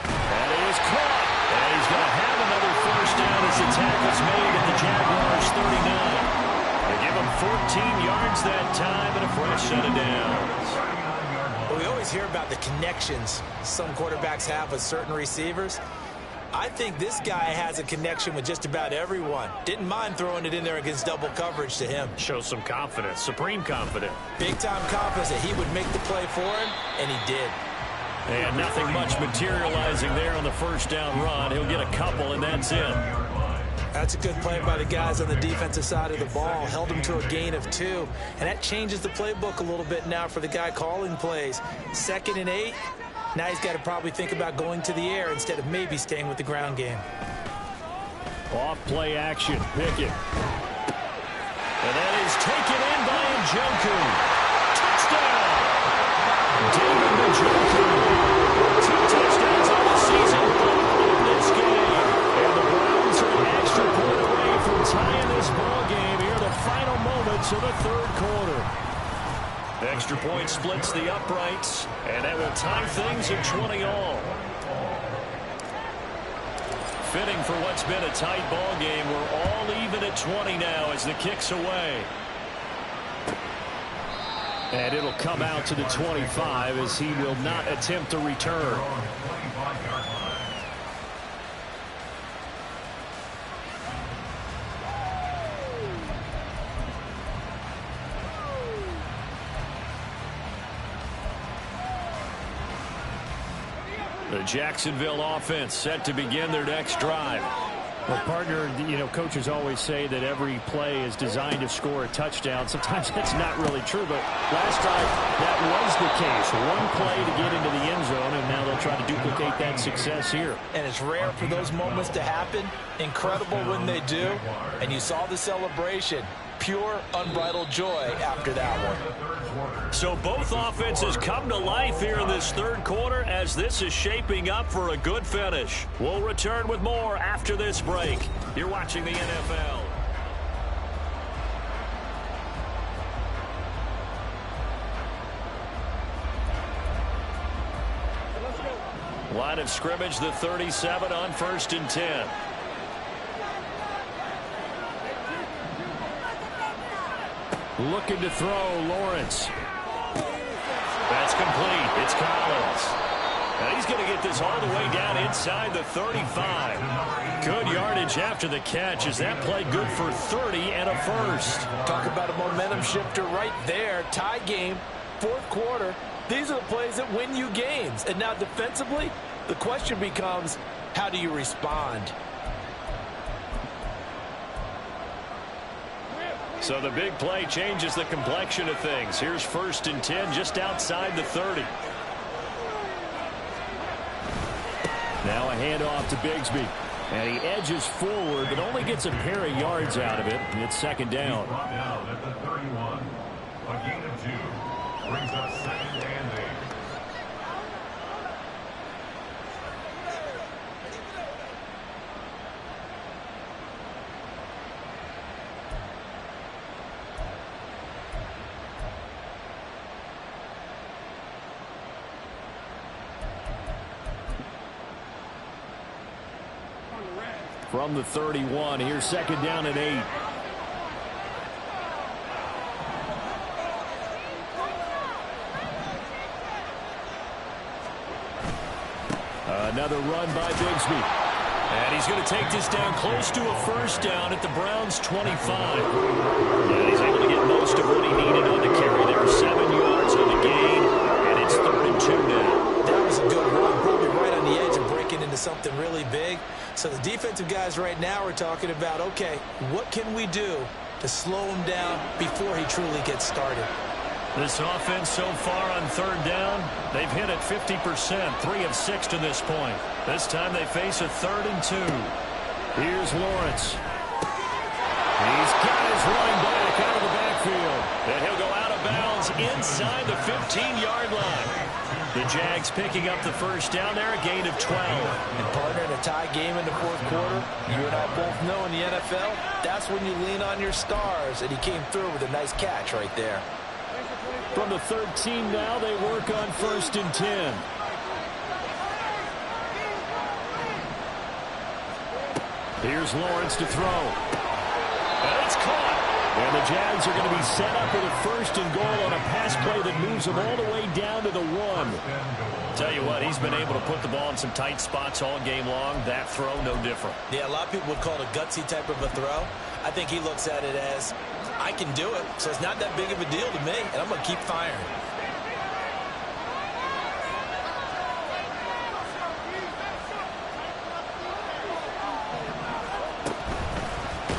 That is caught. And he's going to have another 1st down as the tackle's made at the Jaguars 39. They give him 14 yards that time and a fresh set of downs. Well, we always hear about the connections some quarterbacks have with certain receivers. I think this guy has a connection with just about everyone. Didn't mind throwing it in there against double coverage to him. Shows some confidence, supreme confidence. Big-time confidence that he would make the play for him, and he did. And nothing much materializing there on the 1st down run. He'll get a couple, and that's it. That's a good play by the guys on the defensive side of the ball. Held him to a gain of 2. And that changes the playbook a little bit now for the guy calling plays. 2nd and 8. Now he's got to probably think about going to the air instead of maybe staying with the ground game. Off play action, Pickett. And that is taken in by Njoku. Touchdown! David Njoku. 2 touchdowns on the season in this game. And the Browns are an extra point away from tying this ball game here in the final moments of the 3rd quarter. Extra point splits the uprights, and that will tie things at 20 all. Fitting for what's been a tight ball game. We're all even at 20 now as the kick's away. And it'll come out to the 25 as he will not attempt to return. The Jacksonville offense set to begin their next drive. Well, partner, coaches always say that every play is designed to score a touchdown. Sometimes that's not really true, but last time that was the case. One play to get into the end zone, and now they'll try to duplicate that success here. And it's rare for those moments to happen. Incredible when they do. And you saw the celebration. Pure, unbridled joy after that one. So both offenses come to life here in this third quarter as this is shaping up for a good finish. We'll return with more after this break. You're watching the NFL. Line of scrimmage, the 37 on 1st and 10. Looking to throw, Lawrence. That's complete. It's Collins. Now he's going to get this all the way down inside the 35. Good yardage after the catch. Is that play good for 30 and a first? Talk about a momentum shifter right there. Tie game, fourth quarter. These are the plays that win you games. And now defensively, the question becomes, how do you respond? So the big play changes the complexion of things. Here's 1st and 10 just outside the 30. Now a handoff to Bigsby. And he edges forward, but only gets a pair of yards out of it. And it's 2nd down. He's brought down at the 31. A gain of 2. Brings up 2nd and 8. From the 31, here's 2nd down and 8. Another run by Bigsby. And he's going to take this down close to a first down at the Browns' 25. And he's able to get most of what he needed on the carry there. 7 yards on the gain, and it's 3rd and 2 now. That was a good run, probably right on the edge of breaking into something really big. So the defensive guys right now are talking about, okay, what can we do to slow him down before he truly gets started? This offense so far on 3rd down, they've hit it 50%, 3 of 6 to this point. This time they face a 3rd and 2. Here's Lawrence. He's got his running back out of the backfield. And he'll go out of bounds inside the 15-yard line. The Jags picking up the first down there, a gain of 12. And partner, in a tie game in the fourth quarter, you and I both know in the NFL, that's when you lean on your stars, and he came through with a nice catch right there. From the 13 now, they work on 1st and 10. Here's Lawrence to throw. And it's caught. And the Jags are going to be set up with a 1st and goal on a pass play that moves them all the way down to the 1. Tell you what, he's been able to put the ball in some tight spots all game long. That throw, no different. Yeah, a lot of people would call it a gutsy type of a throw. I think he looks at it as, I can do it, so it's not that big of a deal to me, and I'm going to keep firing.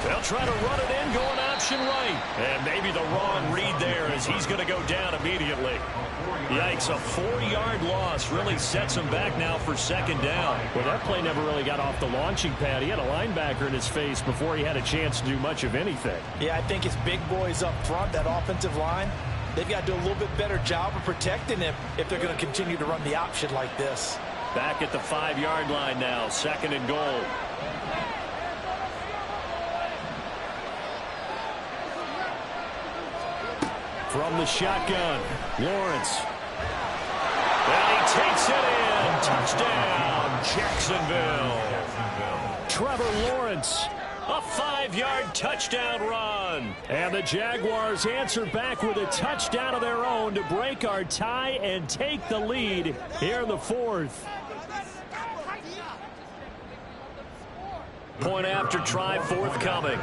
They'll try to run it in, going option right. And maybe the wrong read there as he's going to go down immediately. Yikes, a 4-yard loss really sets him back now for 2nd down. Well, that play never really got off the launching pad. He had a linebacker in his face before he had a chance to do much of anything. Yeah, I think his big boys up front, that offensive line, they've got to do a little bit better job of protecting him if they're going to continue to run the option like this. Back at the 5-yard line now, 2nd and goal. From the shotgun, Lawrence. And he takes it in. Touchdown, Jacksonville. Trevor Lawrence A 5-yard touchdown run. And the Jaguars answer back with a touchdown of their own to break our tie and take the lead here in the fourth. Point after try forthcoming.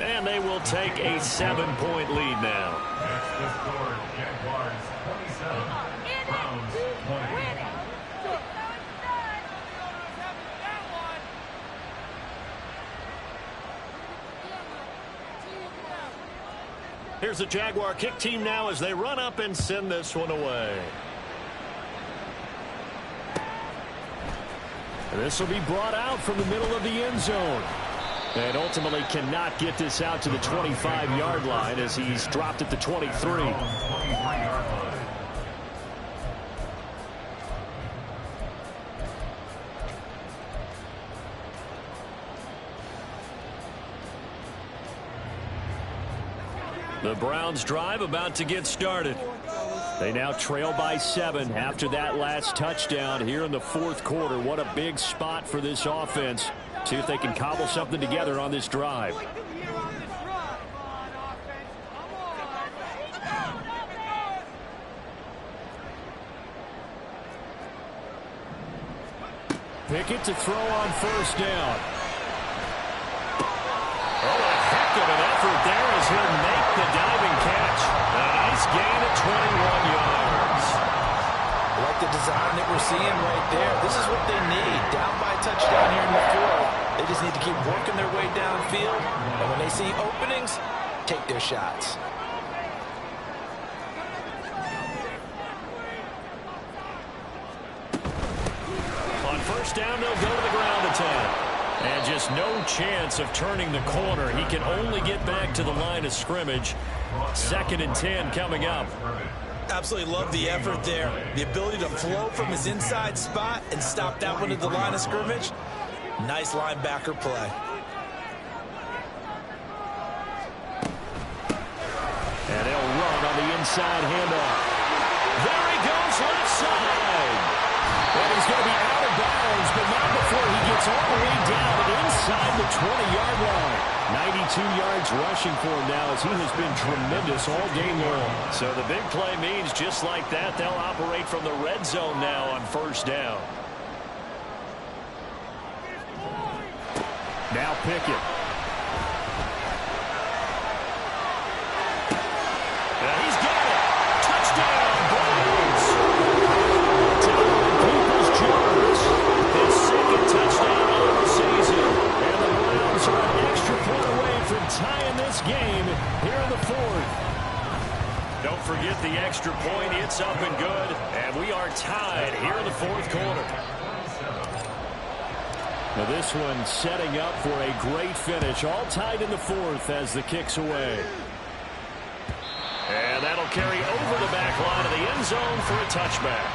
And they will take a 7-point lead now. Next to score, Jaguars 27, Browns 20. Here's the Jaguar kick team now as they run up and send this one away. And this will be brought out from the middle of the end zone. And ultimately cannot get this out to the 25-yard line as he's dropped at the 23. The Browns drive about to get started. They now trail by 7 after that last touchdown here in the fourth quarter. What a big spot for this offense. See if they can cobble something together on this drive. Pickett to throw on first down. Oh, a heck of an effort there as he'll make the diving catch. A nice gain of 21 yards. I like the design that we're seeing right there. This is what they need. Down by a touchdown here in the fourth. They just need to keep working their way downfield. And when they see openings, take their shots. On first down, they'll go to the ground attack. And just no chance of turning the corner. He can only get back to the line of scrimmage. 2nd and 10 coming up. Absolutely love the effort there. The ability to flow from his inside spot and stop that one at the line of scrimmage. Nice linebacker play. And they'll run on the inside handoff. There he goes left side. And he's going to be out of bounds, but not before he gets all the way down and inside the 20-yard line. 92 yards rushing for him now as he has been tremendous all game long. So the big play means just like that, they'll operate from the red zone now on first down. Now Pickett. And he's got it. Touchdown, Browns. His 2nd touchdown of the season. And the Browns are an extra point away from tying this game here in the fourth. Don't forget the extra point. It's up and good. And we are tied here in the fourth quarter. Now this one setting up for a great finish. All tied in the fourth as the kick's away. And that'll carry over the back line of the end zone for a touchback.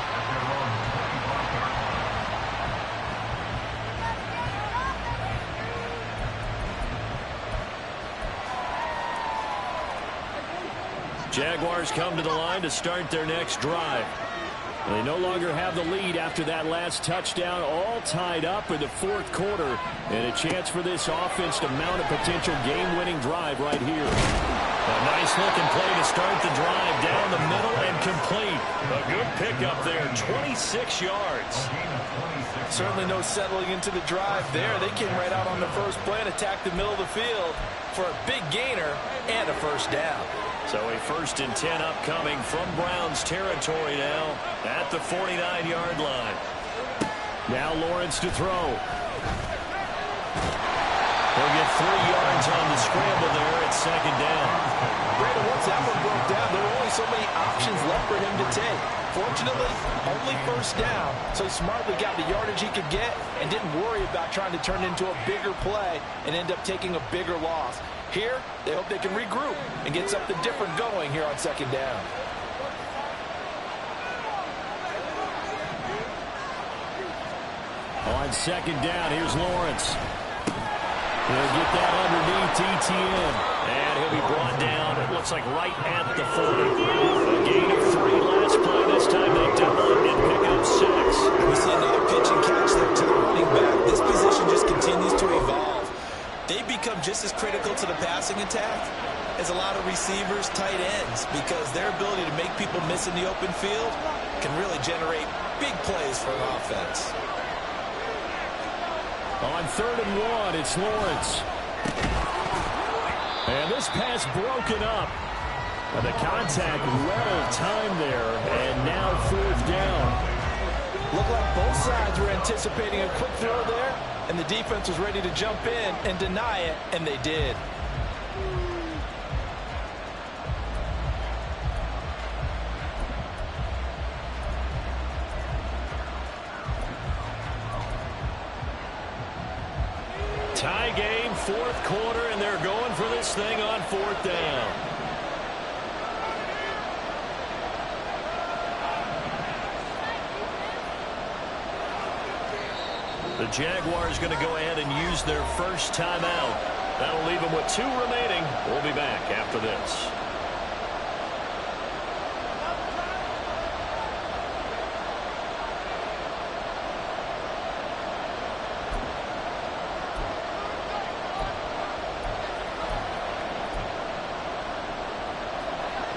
Jaguars come to the line to start their next drive. They no longer have the lead after that last touchdown, all tied up in the fourth quarter. And a chance for this offense to mount a potential game-winning drive right here. A nice-looking play to start the drive down the middle and complete. A good pickup there, 26 yards. Certainly no settling into the drive there. They came right out on the first play and attacked the middle of the field for a big gainer and a first down. So a 1st and 10 upcoming from Browns territory now at the 49-yard line. Now Lawrence to throw. He'll get 3 yards on the scramble there at 2nd down. Brandon, once that one broke down, there were only so many options left for him to take. Fortunately, only first down, so he smartly got the yardage he could get and didn't worry about trying to turn it into a bigger play and end up taking a bigger loss. Here, they hope they can regroup and get something different going here on 2nd down. On 2nd down, here's Lawrence. He'll get that underneath ETN. And he'll be brought down, it looks like right at the 40. A gain of 3 last play. This time they double it and pick up 6. We see another pitch and catch there, too. receivers, tight ends, because their ability to make people miss in the open field can really generate big plays for an offense. On 3rd and 1, it's Lawrence. And this pass broken up. And the contact well timed there, and now 4th down. Looked like both sides were anticipating a quick throw there, and the defense was ready to jump in and deny it, and they did. Tie game, 4th quarter, and they're going for this thing on 4th down. The Jaguars going to go ahead and use their first timeout. That'll leave them with 2 remaining. We'll be back after this.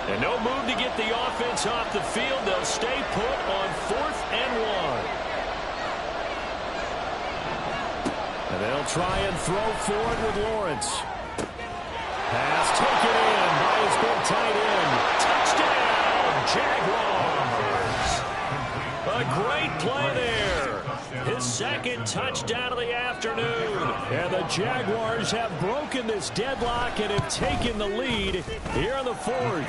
And no move to get the offense off the field. They'll stay put on 4th and 1. And they'll try and throw forward with Lawrence. Pass taken in by his big tight end. Touchdown, Jaguars. A great play there. His 2nd touchdown of the afternoon. And the Jaguars have broken this deadlock and have taken the lead here in the 4th.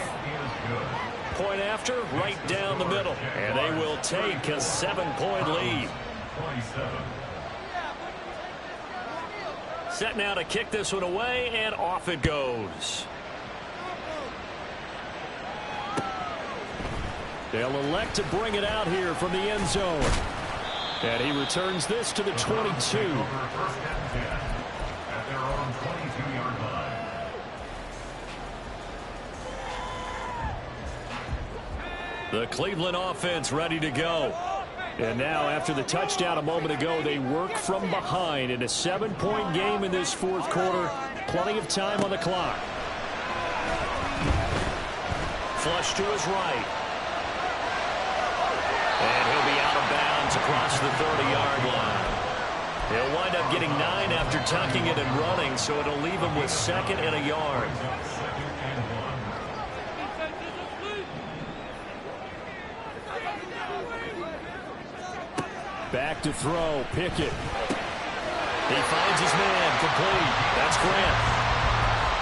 Point after, right down the middle. And they will take a 7-point lead. 27. Set now to kick this one away, and off it goes. They'll elect to bring it out here from the end zone. And he returns this to the 22. First and 10 at their own 22-yard line. The Cleveland offense ready to go. And now, after the touchdown a moment ago, they work from behind in a 7-point game in this 4th quarter. Plenty of time on the clock. Flush to his right. And he'll be out of bounds across the 30-yard line. He'll wind up getting 9 after tucking it and running, so it'll leave him with 2nd and a yard. Back to throw, Pickett. He finds his man, complete. That's Grant.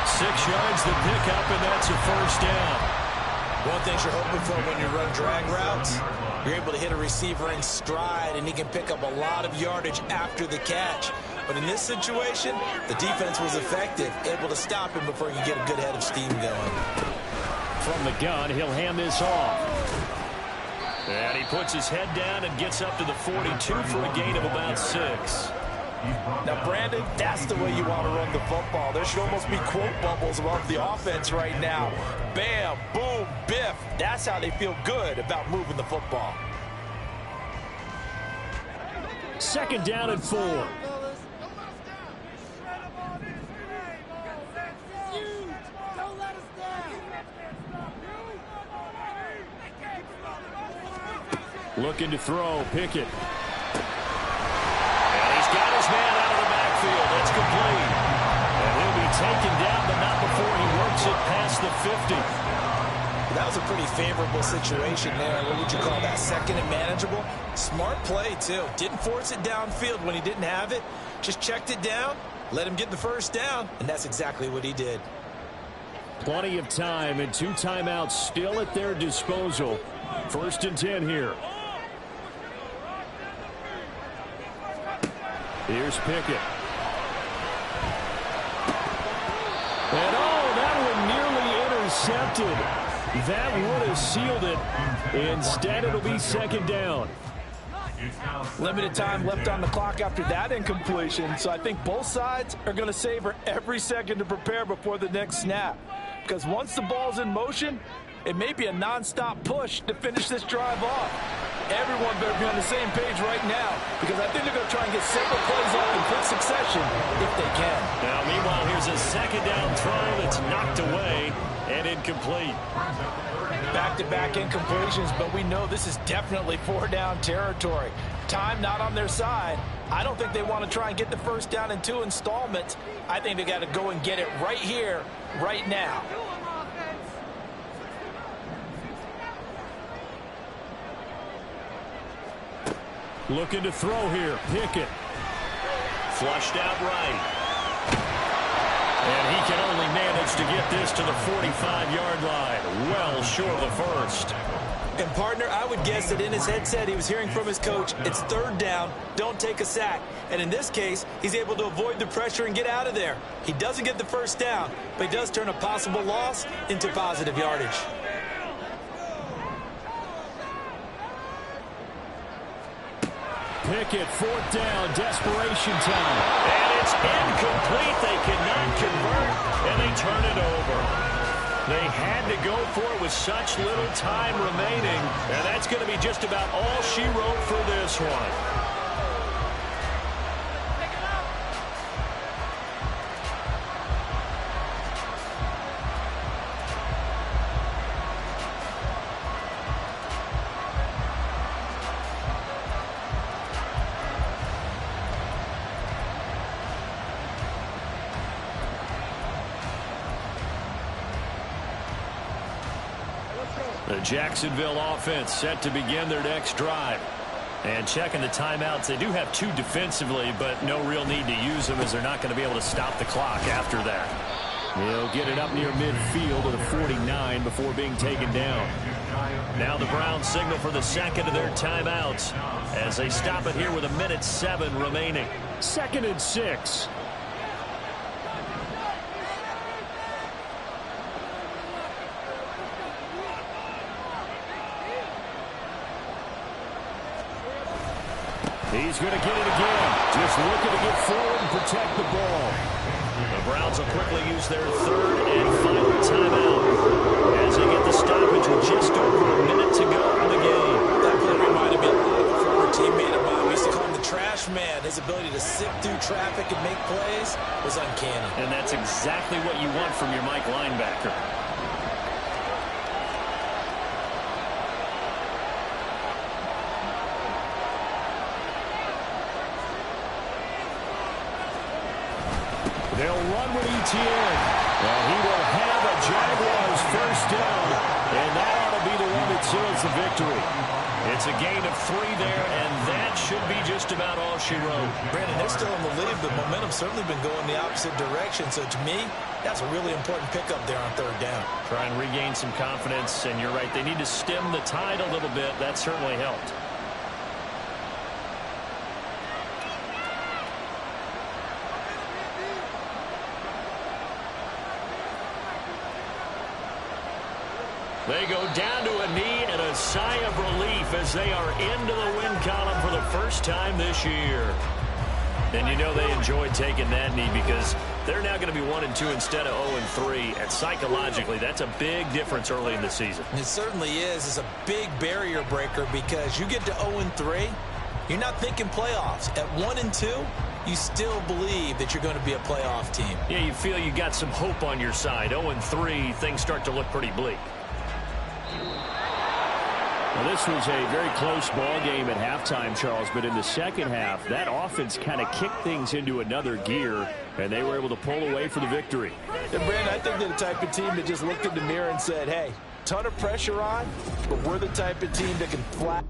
6 yards the pickup, and that's a 1st down. One thing you're hoping for when you run drag routes, you're able to hit a receiver in stride, and he can pick up a lot of yardage after the catch. But in this situation, the defense was effective, able to stop him before he could get a good head of steam going. From the gun, he'll hand this off. And he puts his head down and gets up to the 42 for a gain of about 6. Now, Brandon, that's the way you want to run the football. There should almost be quote bubbles above the offense right now. Bam, boom, biff. That's how they feel good about moving the football. 2nd down and 4. Looking to throw, Pickett. And he's got his man out of the backfield. That's complete. And he'll be taken down, but not before he works it past the 50. That was a pretty favorable situation there. What would you call that? 2nd and manageable? Smart play, too. Didn't force it downfield when he didn't have it. Just checked it down, let him get the 1st down, and that's exactly what he did. Plenty of time and 2 timeouts still at their disposal. 1st and 10 here. Here's Pickett. And that one nearly intercepted. That would have sealed it. Instead, it'll be 2nd down. Limited time left on the clock after that incompletion, so I think both sides are going to savor every second to prepare before the next snap. Because once the ball's in motion, it may be a non-stop push to finish this drive off. Everyone better be on the same page right now, because I think they're going to try and get several plays off in quick succession if they can. Now, meanwhile, here's a 2nd down throw that's knocked away, And incomplete. Back-to-back incompletions, but we know this is definitely 4-down territory. Time not on their side. I don't think they want to try and get the first down in 2 installments. I think they got to go and get it right here, right now. Looking to throw here. Pickett. Flushed out right. And he can only manage to get this to the 45-yard line. Well short of the first. And, partner, I would guess that in his headset he was hearing from his coach, it's 3rd down, don't take a sack. And in this case, he's able to avoid the pressure and get out of there. He doesn't get the first down, but he does turn a possible loss into positive yardage. Pickett, 4th down, desperation time. And it's incomplete. They cannot convert, and they turn it over. They had to go for it with such little time remaining, and that's going to be just about all she wrote for this one. The Jacksonville offense set to begin their next drive. And checking the timeouts, they do have 2 defensively, but no real need to use them as they're not going to be able to stop the clock after that. He'll get it up near midfield to the 49 before being taken down. Now the Browns signal for the second of their timeouts as they stop it here with 1:07 remaining. 2nd and 6. He's going to get it again. Just looking to get forward and protect the ball. The Browns will quickly use their 3rd and final timeout as they get the stoppage with just over a minute to go in the game. That play reminded me a lot of a former teammate of mine. We used to call him the trash man. His ability to sift through traffic and make plays was uncanny. And that's exactly what you want from your Mike linebacker. They'll run with Etienne. And he will have a Jaguars first down. And that ought to be the one that seals the victory. It's a gain of 3 there, and that should be just about all she wrote. Brandon, they're still in the lead, but momentum's certainly been going the opposite direction. So to me, that's a really important pickup there on 3rd down. Try and regain some confidence, and you're right, they need to stem the tide a little bit. That certainly helped. They go down to a knee and a sigh of relief as they are into the win column for the first time this year. And you know they enjoyed taking that knee because they're now going to be 1-2 instead of 0-3. And psychologically, that's a big difference early in the season. It certainly is. It's a big barrier breaker because you get to 0-3, you're not thinking playoffs. At 1-2, you still believe that you're going to be a playoff team. Yeah, you feel you got some hope on your side. 0-3, things start to look pretty bleak. Well, this was a very close ball game at halftime, Charles, but in the second half, that offense kind of kicked things into another gear, and they were able to pull away for the victory. And, Brandon, I think they're the type of team that just looked in the mirror and said, hey, ton of pressure on, but we're the type of team that can flat